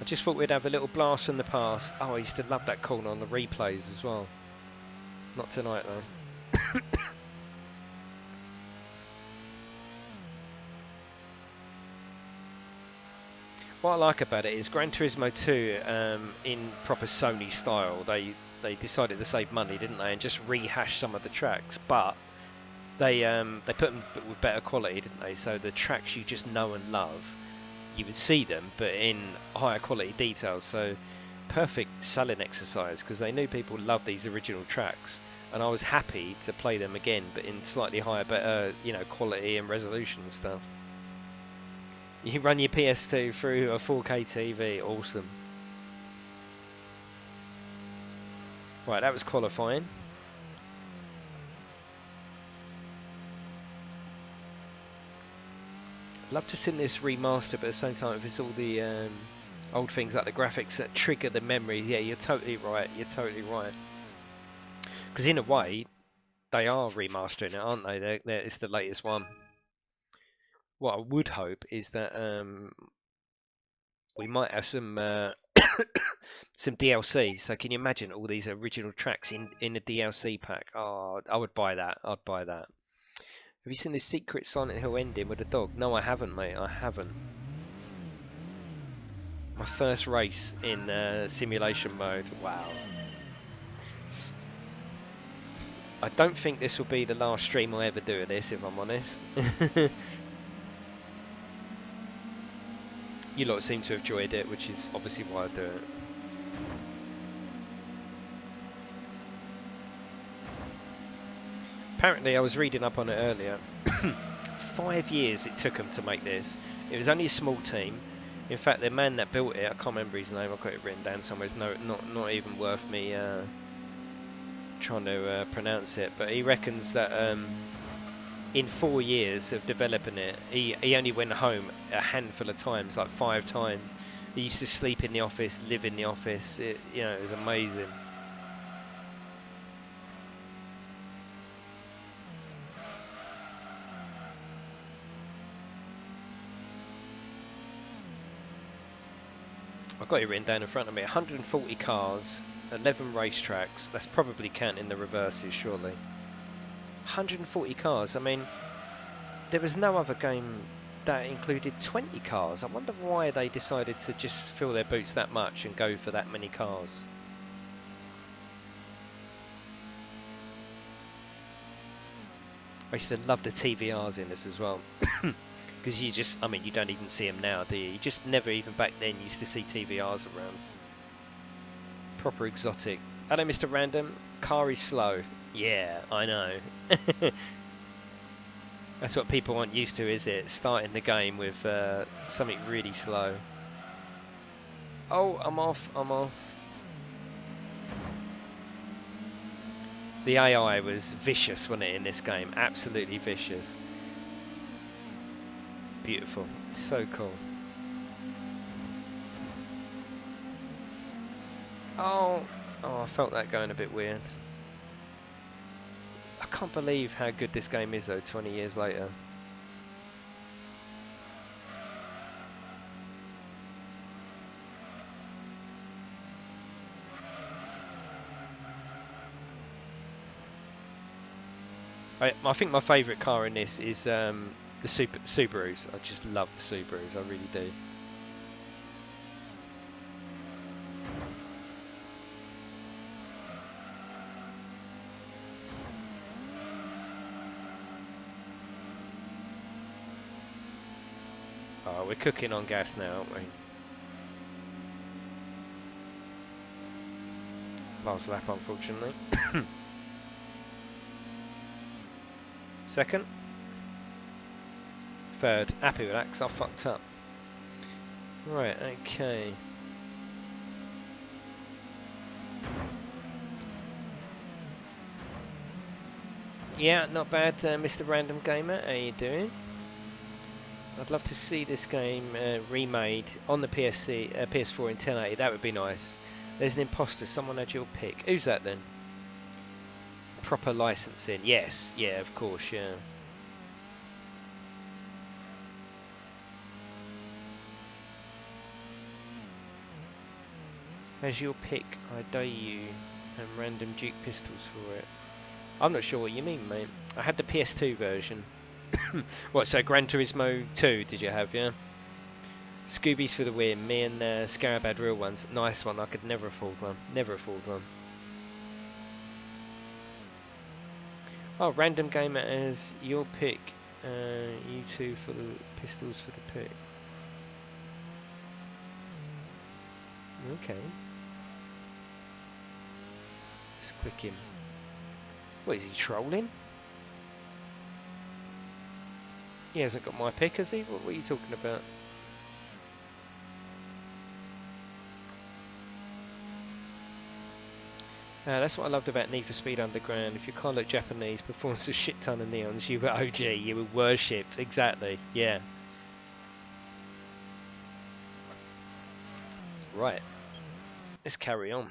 I just thought we'd have a little blast from the past. Oh, I used to love that corner on the replays as well. Not tonight, though. What I like about it is Gran Turismo 2 in proper Sony style. They decided to save money, didn't they, and just rehash some of the tracks, but they put them with better quality, didn't they? So the tracks you just know and love, you would see them, but in higher quality details. So perfect selling exercise because they knew people love these original tracks, and I was happy to play them again, but in slightly higher, better, quality and resolution and stuff. You run your PS2 through a 4K TV, awesome. Right, that was qualifying. I'd love to see this remaster, but at the same time, if it's all the old things like the graphics that trigger the memories, yeah, you're totally right. You're totally right. Because in a way, they are remastering it, aren't they? It's the latest one. What I would hope is that we might have some some DLC. So can you imagine all these original tracks in a DLC pack? Oh, I would buy that. I'd buy that. Have you seen the secret Silent Hill ending with a dog? No, I haven't, mate. I haven't. My first race in simulation mode. Wow. I don't think this will be the last stream I ever do of this, if I'm honest. You lot seem to have enjoyed it, which is obviously why I do it. Apparently, I was reading up on it earlier. 5 years it took them to make this. It was only a small team. In fact, the man that built it, I can't remember his name. I've got it written down somewhere. It's not even worth me trying to pronounce it. But he reckons that in 4 years of developing it, he only went home a handful of times, like 5 times. He used to sleep in the office, live in the office. It was amazing. I've got it written down in front of me. 140 cars, 11 racetracks. That's probably counting the reverses, surely. 140 cars. I mean, there was no other game that included 20 cars. I wonder why they decided to just fill their boots that much and go for that many cars. I used to love the TVRs in this as well. Because you don't even see them now, do you? You just never, even back then, used to see TVRs around. Proper exotic. Hello, Mr. Random. Car is slow. Yeah, I know. That's what people aren't used to, is it? Starting the game with something really slow. Oh, I'm off. The AI was vicious, wasn't it, in this game? Absolutely vicious. Beautiful. So cool. Oh, Oh, I felt that going a bit weird. I can't believe how good this game is though, 20 years later. I think my favourite car in this is the Subarus. I just love the Subarus, I really do. Oh, we're cooking on gas now, aren't we? Last lap, unfortunately. Second. Third. Happy with that because I fucked up. Right, okay. Yeah, not bad, Mr. Random Gamer. How you doing? I'd love to see this game remade on the PS4 in 1080. That would be nice. There's an imposter. Someone had your pick. Who's that then? Proper licensing. Yes. Yeah, of course. Yeah. As your pick, I dare you, and random Duke pistols for it. I'm not sure what you mean, mate. I had the PS2 version. What, so Gran Turismo 2 did you have, yeah? Scoobies for the win. Me and Scarab had real ones. Nice one. I could never afford one. Never afford one. Oh, random gamer as your pick. You two for the pistols for the pick. Okay. Let's click him. What, is he trolling? He hasn't got my pick, has he? What are you talking about? That's what I loved about Need for Speed Underground. If your car looked Japanese, performs a shit ton of neons, you were OG, you were worshipped. Exactly, yeah. Right. Let's carry on.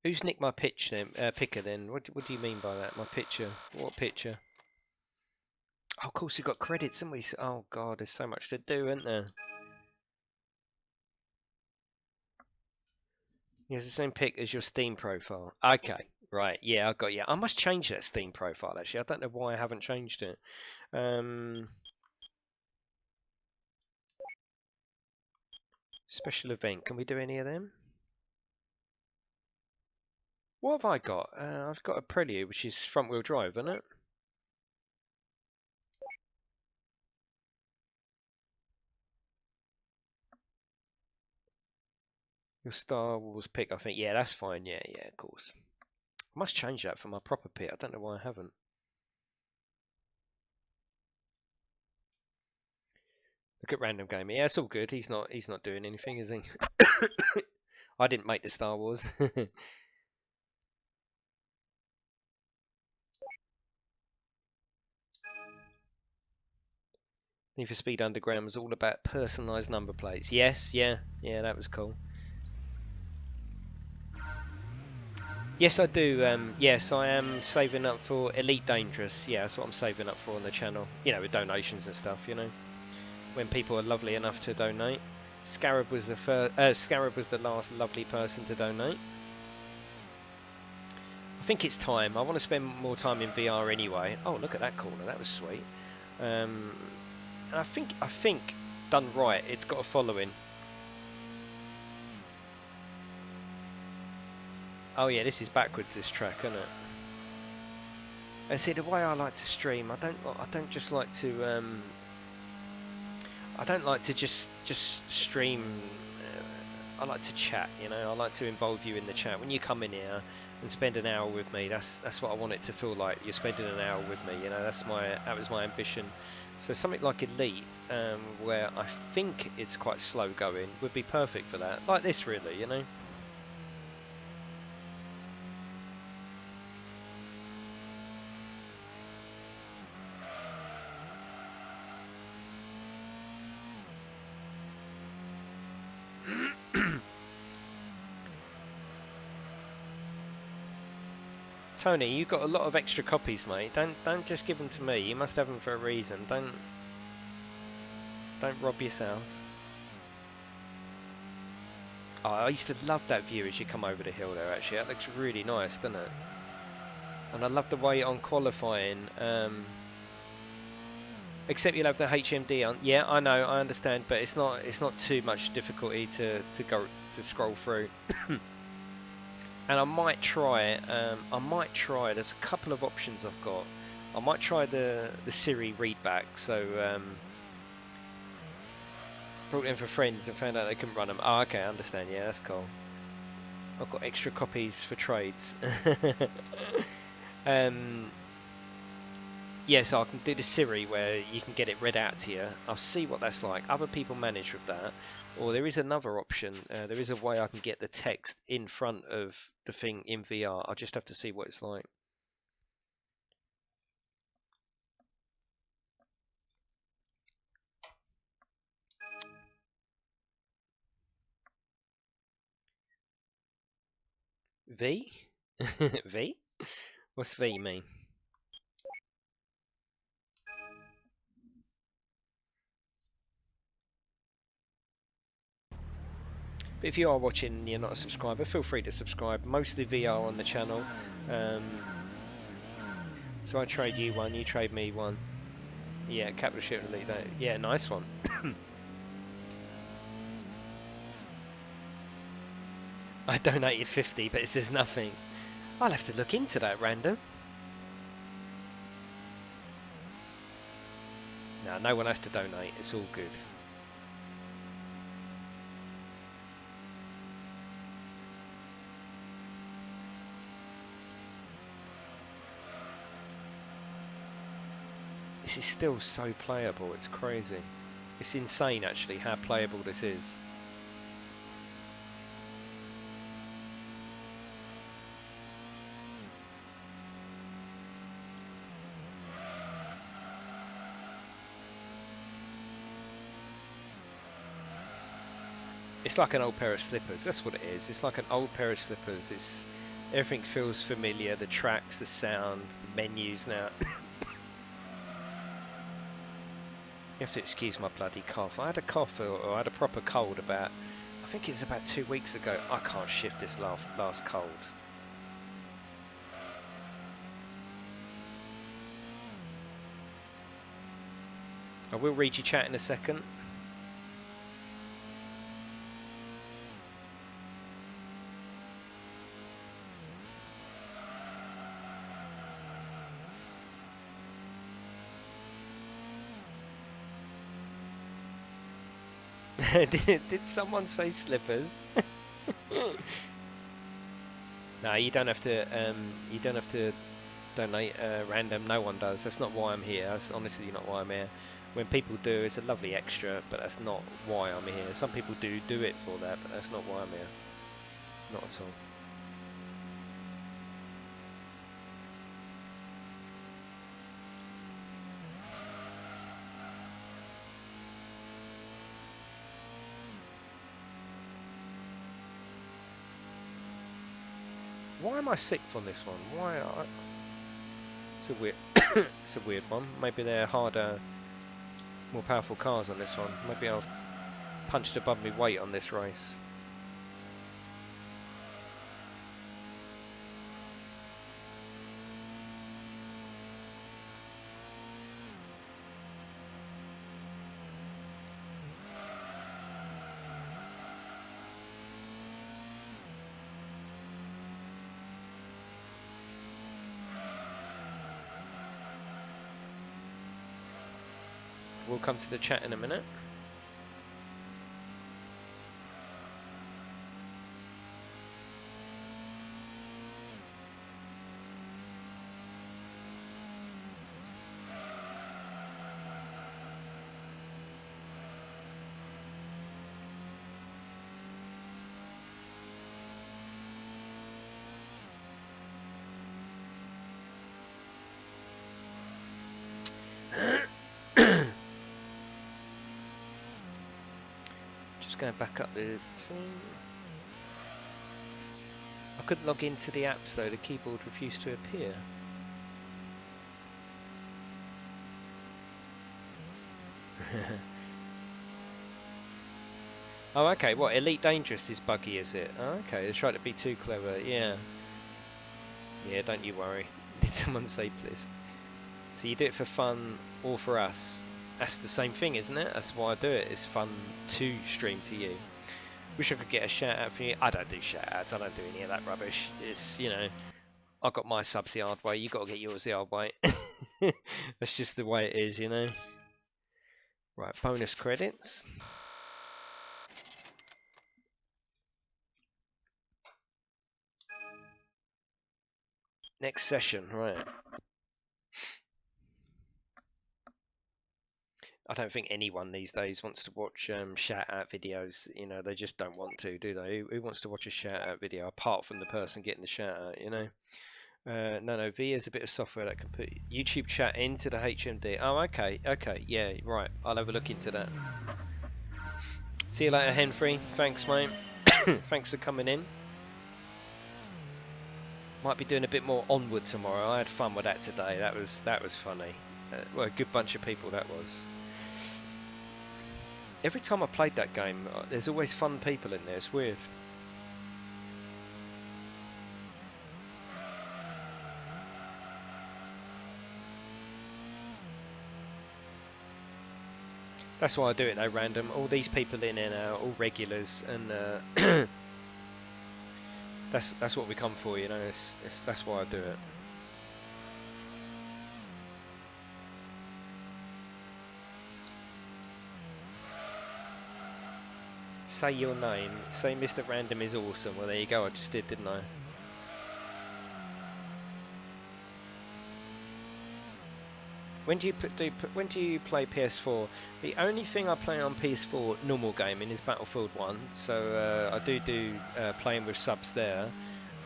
Who's nicked my pitch then? Picker then? What do you mean by that? My picture? What picture? Oh, of course we've got credits, haven't we? Oh god, there's so much to do, isn't there? It's the same pic as your Steam profile. Okay, right, yeah, I got you. I must change that Steam profile actually. I don't know why I haven't changed it. Special event. Can we do any of them? What have I got? I've got a Prelude, which is front-wheel drive, isn't it? Your Star Wars pick, I think. Yeah, that's fine. Yeah, yeah, of course. I must change that for my proper pick. I don't know why I haven't. Look at Random Gamer. Yeah, it's all good. He's not doing anything, is he? I didn't make the Star Wars. Need for Speed Underground was all about personalised number plates. Yes, yeah, yeah, that was cool. Yes, I do. Yes, I am saving up for Elite Dangerous. Yeah, that's what I'm saving up for on the channel. You know, with donations and stuff. You know, when people are lovely enough to donate. Scarab was the first. Scarab was the last lovely person to donate. I think it's time. I want to spend more time in VR anyway. Oh, look at that corner. That was sweet. And I think done right, it's got a following. Oh yeah, this is backwards. This track, isn't it? And see, the way I like to stream, I don't just like to. I don't like to just stream. I like to chat. You know, I like to involve you in the chat. When you come in here and spend an hour with me, that's what I want it to feel like. You're spending an hour with me. You know, that was my ambition. So something like Elite, where I think it's quite slow going, would be perfect for that. Like this, really. You know. Tony, you got a lot of extra copies, mate. Don't just give them to me. You must have them for a reason. Don't rob yourself. Oh, I used to love that view as you come over the hill there. Actually, that looks really nice, doesn't it? And I love the way on qualifying. Except you'll have the HMD on. Yeah, I know, I understand, but it's not too much difficulty to scroll through. And I might try it. I might try. There's a couple of options I've got. I might try the Siri readback. So brought in for friends and found out they couldn't run them. Oh, okay, I understand. Yeah, that's cool. I've got extra copies for trades. Yeah, so I can do the Siri where you can get it read out to you. I'll see what that's like. Other people manage with that. Or there is another option. There is a way I can get the text in front of the thing in VR. I'll just have to see what it's like. V? V? What's V mean? But if you are watching and you're not a subscriber, feel free to subscribe. Mostly VR on the channel. So I trade you one, you trade me one. Yeah, capital ship elite. Yeah, nice one. I donated 50, but it says nothing. I'll have to look into that, random. No, no one has to donate. It's all good. This is still so playable. It's crazy. It's insane, actually, how playable this is. It's like an old pair of slippers. That's what it is. It's like an old pair of slippers. It's everything feels familiar. The tracks, the sound, the menus now. You have to excuse my bloody cough. I had a cough, or I had a proper cold about, I think it's about 2 weeks ago. I can't shift this last cold. I will read your chat in a second. Did someone say slippers? No, you don't have to. You don't have to donate random. No one does. That's not why I'm here. That's honestly not why I'm here. When people do, it's a lovely extra, but that's not why I'm here. Some people do it for that, but that's not why I'm here. Not at all. Why am I sixth on this one? Why? It's a weird. It's a weird one. Maybe they're harder, more powerful cars on this one. Maybe I've punched above my weight on this race. We'll come to the chat in a minute. Just going to back up the thing. I couldn't log into the apps though. The keyboard refused to appear. Oh, okay. What, Elite Dangerous is buggy, is it? Oh, okay. They're trying to be too clever. Yeah. Yeah, don't you worry. Did someone say please? So you do it for fun or for us? That's the same thing, isn't it? That's why I do it. It's fun to stream to you. Wish I could get a shout out for you. I don't do shout outs. I don't do any of that rubbish. It's, you know, I got my subs the hard way. You got to get yours the hard way. That's just the way it is, you know. Right, bonus credits. Next session, right. I don't think anyone these days wants to watch shout out videos. You know, they just don't want to, do they? Who wants to watch a shout out video apart from the person getting the shout out, you know? No, V is a bit of software that can put YouTube chat into the HMD. Oh, okay, yeah, right. I'll have a look into that. See you later, Henry. Thanks, mate. Thanks for coming in. Might be doing a bit more Onward tomorrow. I had fun with that today. That was funny. Well, a good bunch of people that was. Every time I played that game, there's always fun people in there. It's weird. That's why I do it though, random. All these people in and out, all regulars, and that's what we come for, you know. That's why I do it. Say your name. Say Mr. Random is awesome. Well, there you go. I just did, didn't I? When do you play PS4? The only thing I play on PS4 normal gaming is Battlefield 1. So I do playing with subs there,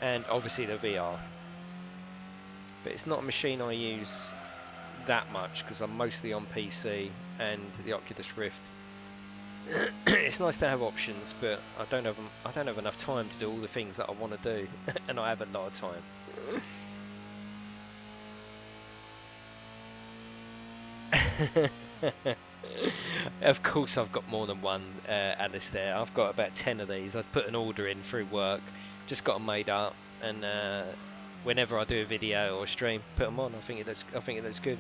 and obviously the VR. But it's not a machine I use that much because I'm mostly on PC and the Oculus Rift. It's nice to have options, but I don't have enough time to do all the things that I want to do, and I have a lot of time. Of course, I've got more than one Alice there. I've got about 10 of these. I'd put an order in through work, just got them made up, and whenever I do a video or stream, put them on. I think it looks good.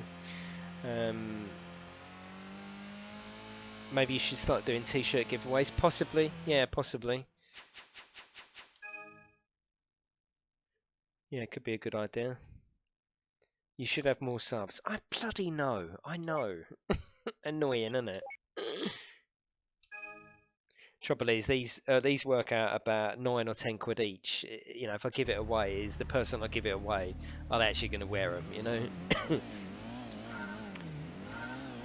Maybe you should start doing t-shirt giveaways. Possibly, yeah, possibly. Yeah, it could be a good idea. You should have more subs. I bloody know. I know. Annoying, isn't it? Trouble is, these work out about 9 or 10 quid each. You know, if I give it away, is the person I give it away, I'm actually going to wear them. You know.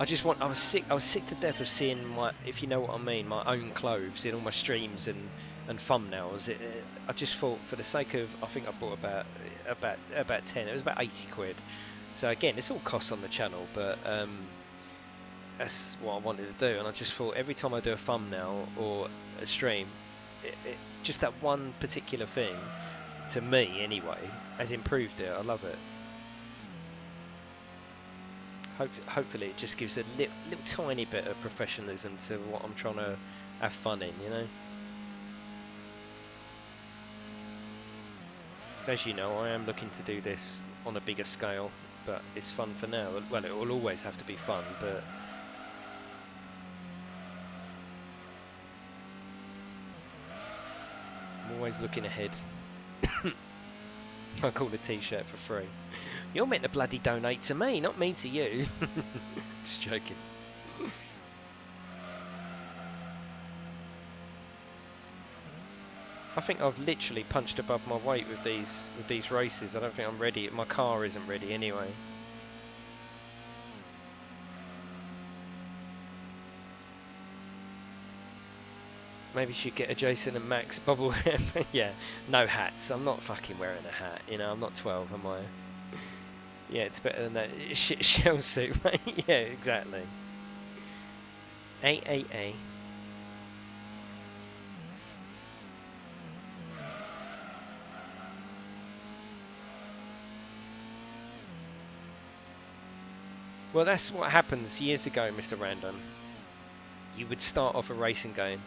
I was sick to death of seeing my, if you know what I mean, my own clothes in all my streams and thumbnails. I just thought, for the sake of, I think I bought about 10. It was about 80 quid. So again, it's all costs on the channel, but that's what I wanted to do. And I just thought, every time I do a thumbnail or a stream, just that one particular thing, to me anyway, has improved it. I love it. Hopefully it just gives a little tiny bit of professionalism to what I'm trying to have fun in, you know. So as you know, I am looking to do this on a bigger scale, but it's fun for now. Well, it will always have to be fun, but I'm always looking ahead. I call a t-shirt for free. You're meant to bloody donate to me, not me to you. Just joking. I think I've literally punched above my weight with these races. I don't think I'm ready. My car isn't ready anyway. Maybe you should get a Jason and Max bubble. Yeah, no hats. I'm not fucking wearing a hat. You know, I'm not 12, am I? Yeah, it's better than that shit shell suit, mate. Yeah, exactly. A. Well, that's what happens years ago, Mr. Random. You would start off a racing game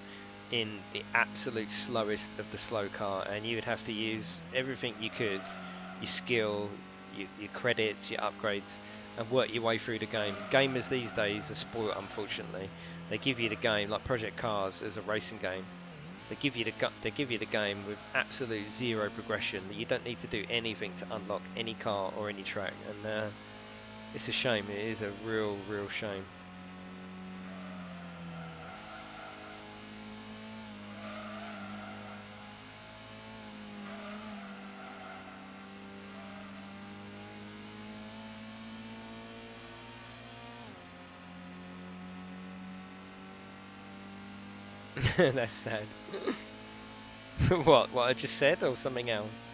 in the absolute slowest of the slow car, and you would have to use everything you could, your skill, your credits, your upgrades, and work your way through the game. Gamers these days are spoiled, unfortunately. They give you the game like Project Cars as a racing game. They give you the game with absolute zero progression. That you don't need to do anything to unlock any car or any track, and it's a shame. It is a real shame. That's sad. What I just said, or something else?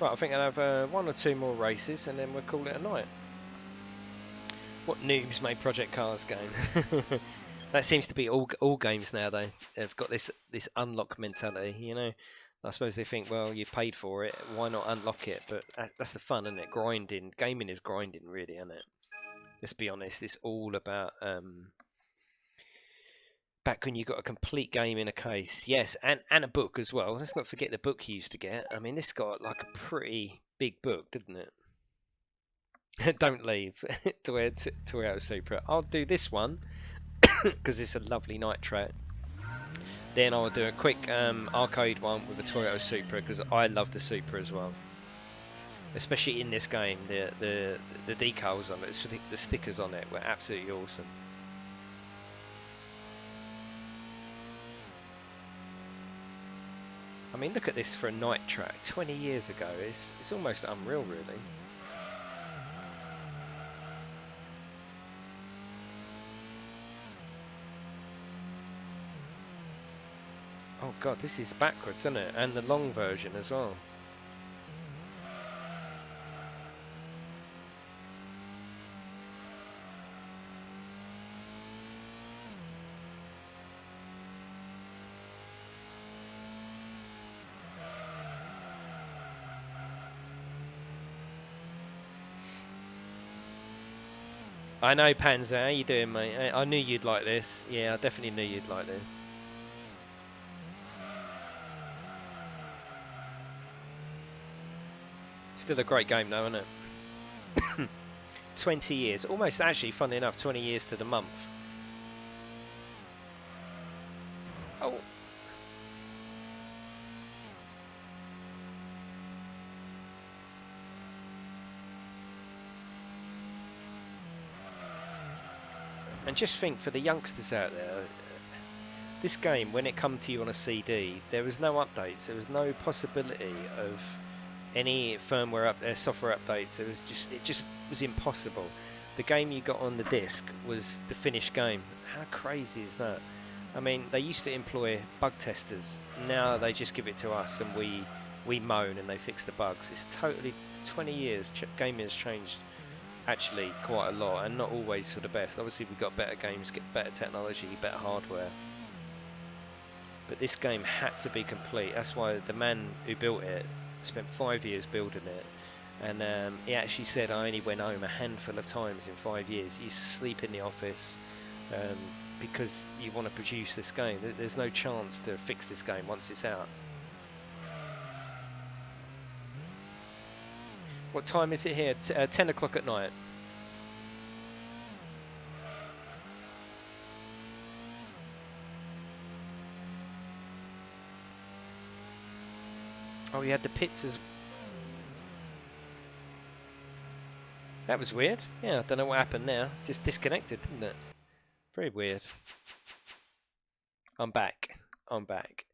Right, I think I'll have one or two more races, and then we'll call it a night. What noobs made Project Cars game? That seems to be all games now, though. They've got this unlock mentality, you know. I suppose they think, well, you paid for it, why not unlock it? But that's the fun, isn't it? Grinding. Gaming is grinding, really, isn't it? Let's be honest. It's all about back when you got a complete game in a case, yes, and a book as well. Let's not forget the book you used to get. I mean, this got like a pretty big book, didn't it? Don't leave. Toyota Supra. I'll do this one because it's a lovely night track. Then I'll do a quick arcade one with a Toyota Supra because I love the Supra as well. Especially in this game, the decals on it, the stickers on it were absolutely awesome. I mean, look at this for a night track 20 years ago. It's almost unreal, really. Oh god, this is backwards, isn't it? And the long version as well. I know, Panzer. How you doing, mate? I knew you'd like this. Yeah, I definitely knew you'd like this. Still a great game, though, isn't it? 20 years. Almost, actually, funny enough, 20 years to the month. Oh. And just think, for the youngsters out there, this game, when it come to you on a CD, there was no updates. There was no possibility of any firmware software updates. It just was impossible. The game you got on the disc was the finished game. How crazy is that? I mean, they used to employ bug testers. Now they just give it to us, and we moan and they fix the bugs. It's totally 20 years. Gaming has changed actually quite a lot, and not always for the best. Obviously, we've got better games, get better technology, better hardware. But this game had to be complete. That's why the man who built it spent 5 years building it, and he actually said, I only went home a handful of times in 5 years. He used to sleep in the office because you want to produce this game. There's no chance to fix this game once it's out. What time is it here? 10 o'clock at night. Oh, you had the pits as... That was weird. Yeah, I don't know what happened there. Just disconnected, didn't it? Very weird. I'm back. I'm back.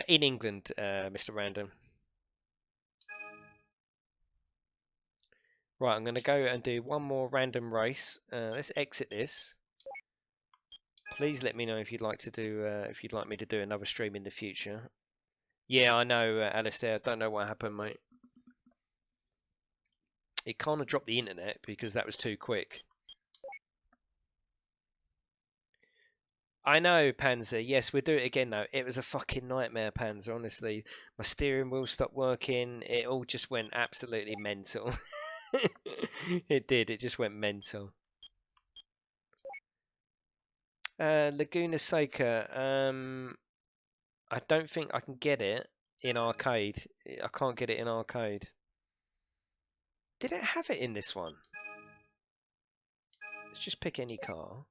In England, Mr. Random. Right, I'm going to go and do one more random race. Let's exit this. Please let me know if you'd like to do, if you'd like me to do another stream in the future. Yeah, I know, Alistair. I don't know what happened, mate. It kind of dropped the internet because that was too quick. I know, Panzer. Yes, we'll do it again though. It was a fucking nightmare, Panzer. Honestly, my steering wheel stopped working. It all just went absolutely mental. It did. It just went mental. Laguna Seca. I don't think I can get it in arcade. I can't get it in arcade. Did it have it in this one? Let's just pick any car.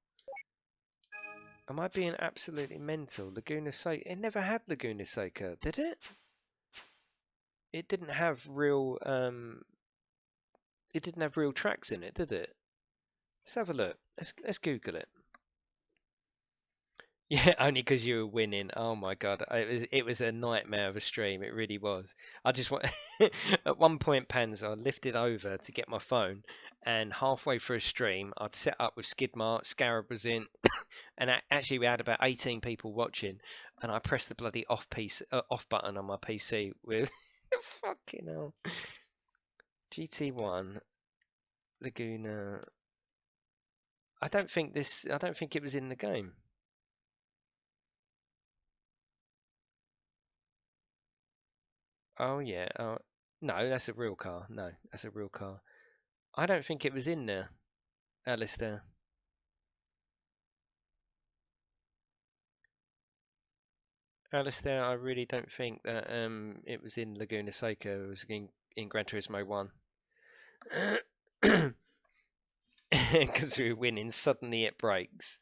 Am I being absolutely mental? Laguna Seca. It never had Laguna Seca, did it? It didn't have real. It didn't have real tracks in it, did it? Let's have a look. Let's Google it. Yeah, only because you were winning. Oh my god, it was a nightmare of a stream. It really was. I just want at one point, Panzer, I lifted over to get my phone, and halfway through a stream, I'd set up with Skidmark, Scarab was in, and actually we had about 18 people watching, and I pressed the bloody off button on my PC with fucking hell. GT1 Laguna. I don't think it was in the game. Oh yeah. Oh no, that's a real car. No, that's a real car. I don't think it was in there, Alistair. Alistair, I really don't think that it was in Laguna Seca. It was in Gran Turismo 1. Because we were winning, suddenly it breaks.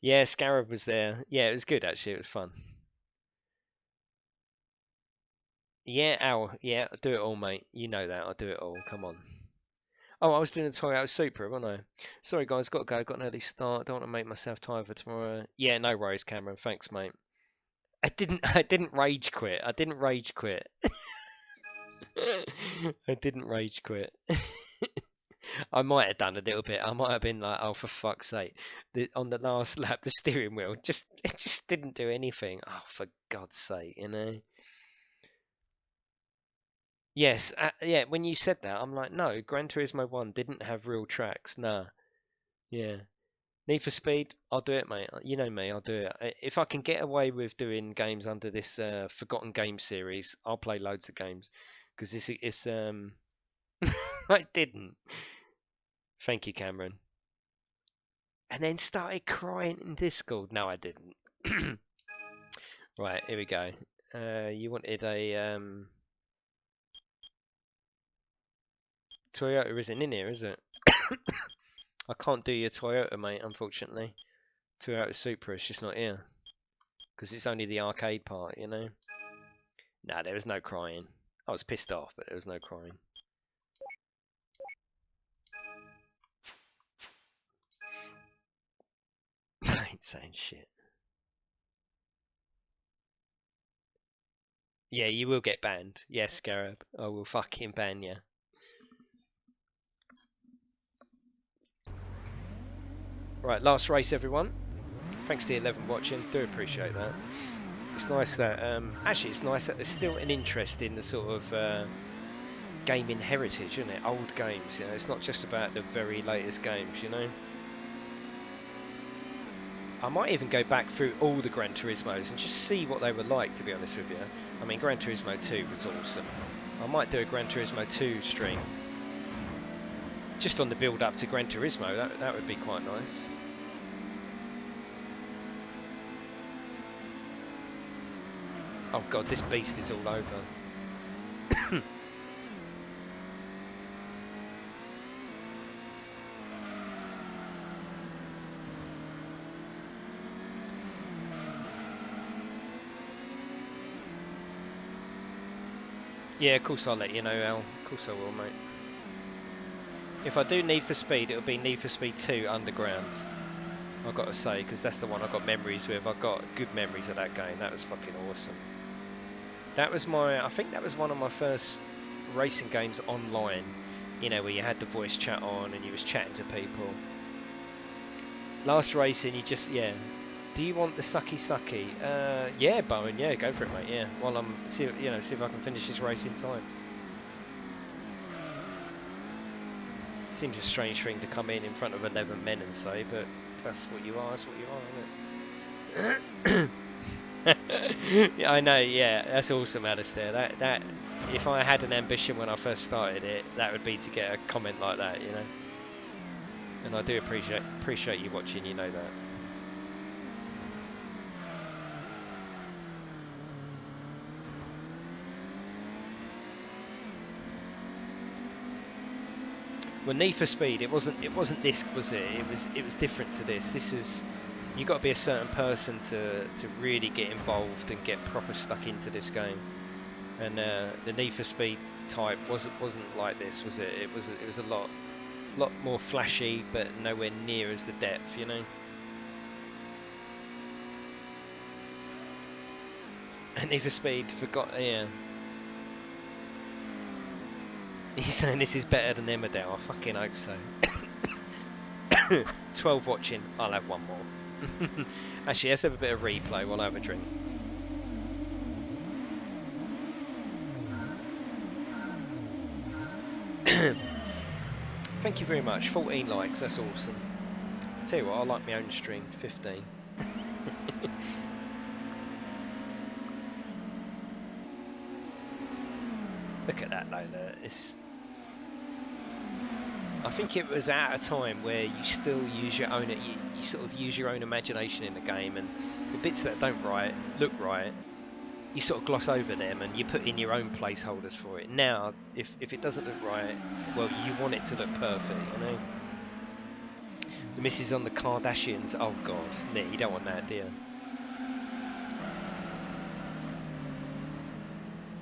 Yeah, Scarab was there. Yeah, it was good actually. It was fun. Yeah, Al. Yeah, I'll do it all, mate. You know that. I'll do it all. Come on. Oh, I was doing a Toyota Supra, wasn't I? Sorry, guys. Got to go. Got an early start. Don't want to make myself tired for tomorrow. Yeah, no worries, Cameron. Thanks, mate. I didn't. I didn't rage quit. I didn't rage quit. I didn't rage quit. I might have done a little bit. I might have been like, "Oh, for fuck's sake!" On the last lap, the steering wheel just didn't do anything. Oh, for God's sake, you know. Yes, yeah. When you said that, I'm like, no. Gran Turismo 1 didn't have real tracks. Nah. Yeah. Need for Speed, I'll do it, mate. You know me, I'll do it. If I can get away with doing games under this Forgotten Games series, I'll play loads of games because this is I didn't. Thank you, Cameron. And then started crying in Discord. No, I didn't. Right, here we go. You wanted a Toyota isn't in here, is it? I can't do your Toyota, mate. Unfortunately, Toyota Supra is just not here because it's only the arcade part, you know. Nah, there was no crying. I was pissed off, but there was no crying. I ain't saying shit. Yeah, you will get banned. Yes, Scarab. I will fucking ban you. Right, last race, everyone. Thanks to the 11 watching. Do appreciate that. It's nice that actually it's nice that there's still an interest in the sort of gaming heritage, isn't it? Old games, you know. It's not just about the very latest games, you know. I might even go back through all the Gran Turismos and just see what they were like, to be honest with you. I mean, Gran Turismo 2 was awesome. I might do a Gran Turismo 2 stream. Just on the build up to Gran Turismo, that would be quite nice. Oh god, this beast is all over. Yeah, of course I'll let you know, Al. Of course I will, mate. If I do Need for Speed, it'll be Need for Speed 2 Underground. I've got to say, because that's the one I've got memories with. I've got good memories of that game. That was fucking awesome. That was I think that was one of my first racing games online. You know, where you had the voice chat on and you was chatting to people. Last racing, you just, yeah. Do you want the sucky? Yeah, Bowen. Yeah, go for it, mate. Yeah, while I'm see if I can finish this race in time. Seems a strange thing to come in front of 11 men and say, but That's what you are. That's what you are, isn't it? Yeah, I know. Yeah, that's awesome, Alistair. That if I had an ambition when I first started it, that would be to get a comment like that, you know. And I do appreciate you watching. You know that. Well, Need for Speed, it wasn't this, was it? It was different to this. This was, you got to be a certain person to really get involved and get proper stuck into this game. And the Need for Speed type wasn't like this, was it? It was a lot more flashy, but nowhere near as the depth, you know. And Need for Speed yeah. He's saying this is better than Emmerdale. I fucking hope so. 12 watching. I'll have one more. Actually, let's have a bit of replay while I have a drink. Thank you very much. 14 likes. That's awesome. I tell you what, I like my own stream. 15. Look at that, Lola. I think it was at a time where you still use your own, you sort of use your own imagination in the game, and the bits that don't look right, you sort of gloss over them and you put in your own placeholders for it. Now, if it doesn't look right, well, you want it to look perfect, you know. The missus on the Kardashians. Oh God, no, you don't want that, do you?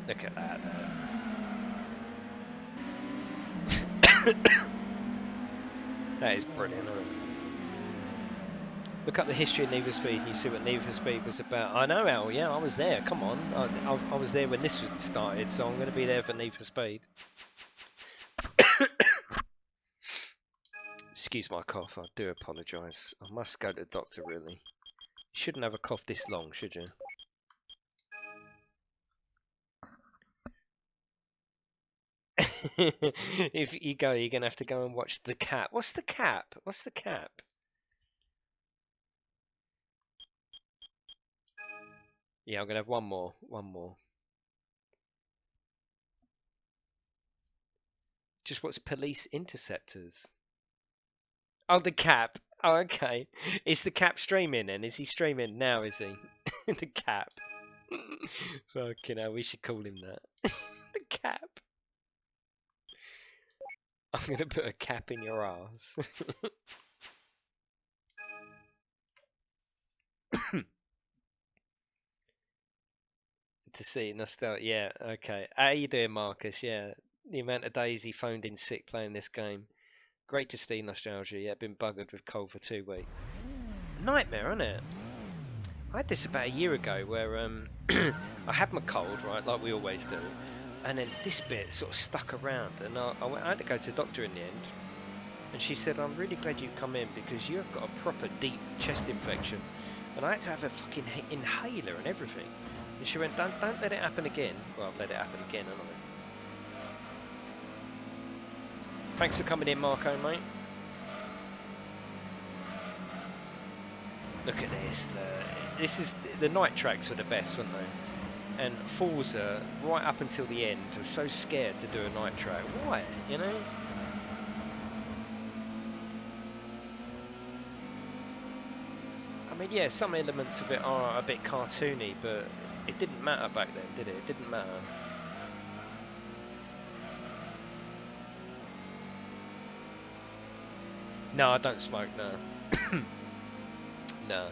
Look at that. That is brilliant, isn't it? Look up the history of Need for Speed and you see what Need for Speed was about. I know, Al, yeah, I was there, come on. I was there when this started, so I'm going to be there for Need for Speed. Excuse my cough, I do apologise. I must go to the doctor, really. You shouldn't have a cough this long, should you? If you go, you're going to have to go and watch The Cap. What's The Cap? What's The Cap? Yeah, I'm going to have one more. Just what's Police Interceptors? Oh, The Cap. Oh, okay. Is The Cap streaming then? Is he streaming now, is he? The Cap. Fucking hell, we should call him that. The Cap. I'm going to put a cap in your ass. To see nostalgia. Yeah, okay. How you doing, Marcus? Yeah, the amount of days he phoned in sick playing this game. Great to see nostalgia. Yeah, been buggered with cold for 2 weeks. Nightmare, isn't it? I had this about a year ago where I had my cold, right, like we always do, and then this bit sort of stuck around, and I had to go to the doctor in the end, and she said, I'm really glad you've come in because you have got a proper deep chest infection, and I had to have a fucking inhaler and everything. And she went, don't let it happen again. Well, I've let it happen again, haven't I? Thanks for coming in, Marco, mate. Look at this. The night tracks were the best, weren't they? And Forza, right up until the end, was so scared to do a night track. Why? You know? I mean, yeah, some elements of it are a bit cartoony, but it didn't matter back then, did it? It didn't matter. No, I don't smoke, no. No.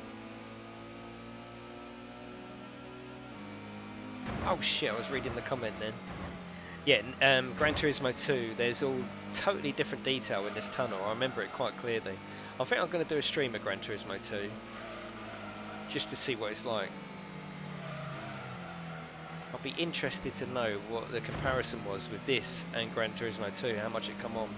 Oh shit, I was reading the comment then. Yeah, Gran Turismo 2, there's all totally different detail in this tunnel. I remember it quite clearly. I think I'm going to do a stream of Gran Turismo 2. Just to see what it's like. I'll be interested to know what the comparison was with this and Gran Turismo 2, how much it come on.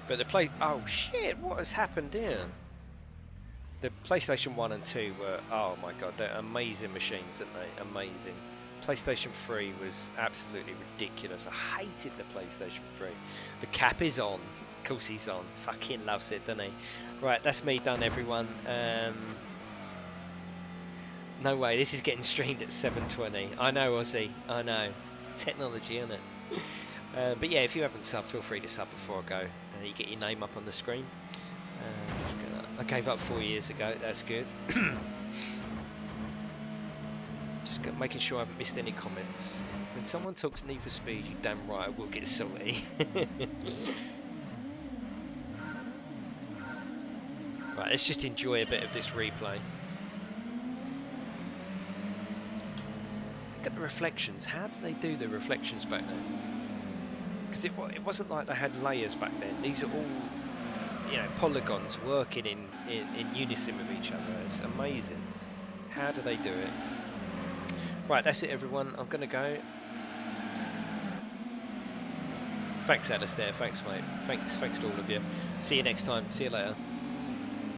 But the play. Oh shit! What has happened here? The PlayStation 1 and 2 were, oh my god, they're amazing machines, aren't they? Amazing. PlayStation 3 was absolutely ridiculous. I hated the PlayStation 3. The cap is on. Of course he's on. Fucking loves it, doesn't he? Right, that's me done, everyone. No way, this is getting streamed at 7:20. I know, Aussie. I know. Technology, isn't it? But yeah, if you haven't subbed, feel free to sub before I go. You get your name up on the screen. I gave up 4 years ago. That's good. Just making sure I haven't missed any comments. When someone talks Need for Speed, you damn right I will get salty. Right, let's just enjoy a bit of this replay. Look at the reflections. How did they do the reflections back then? Because it wasn't like they had layers back then. These are all, you know, polygons working in unison with each other. It's amazing. How do they do it? Right, that's it, everyone. I'm going to go. Thanks, Alistair. Thanks, mate. Thanks to all of you. See you next time. See you later.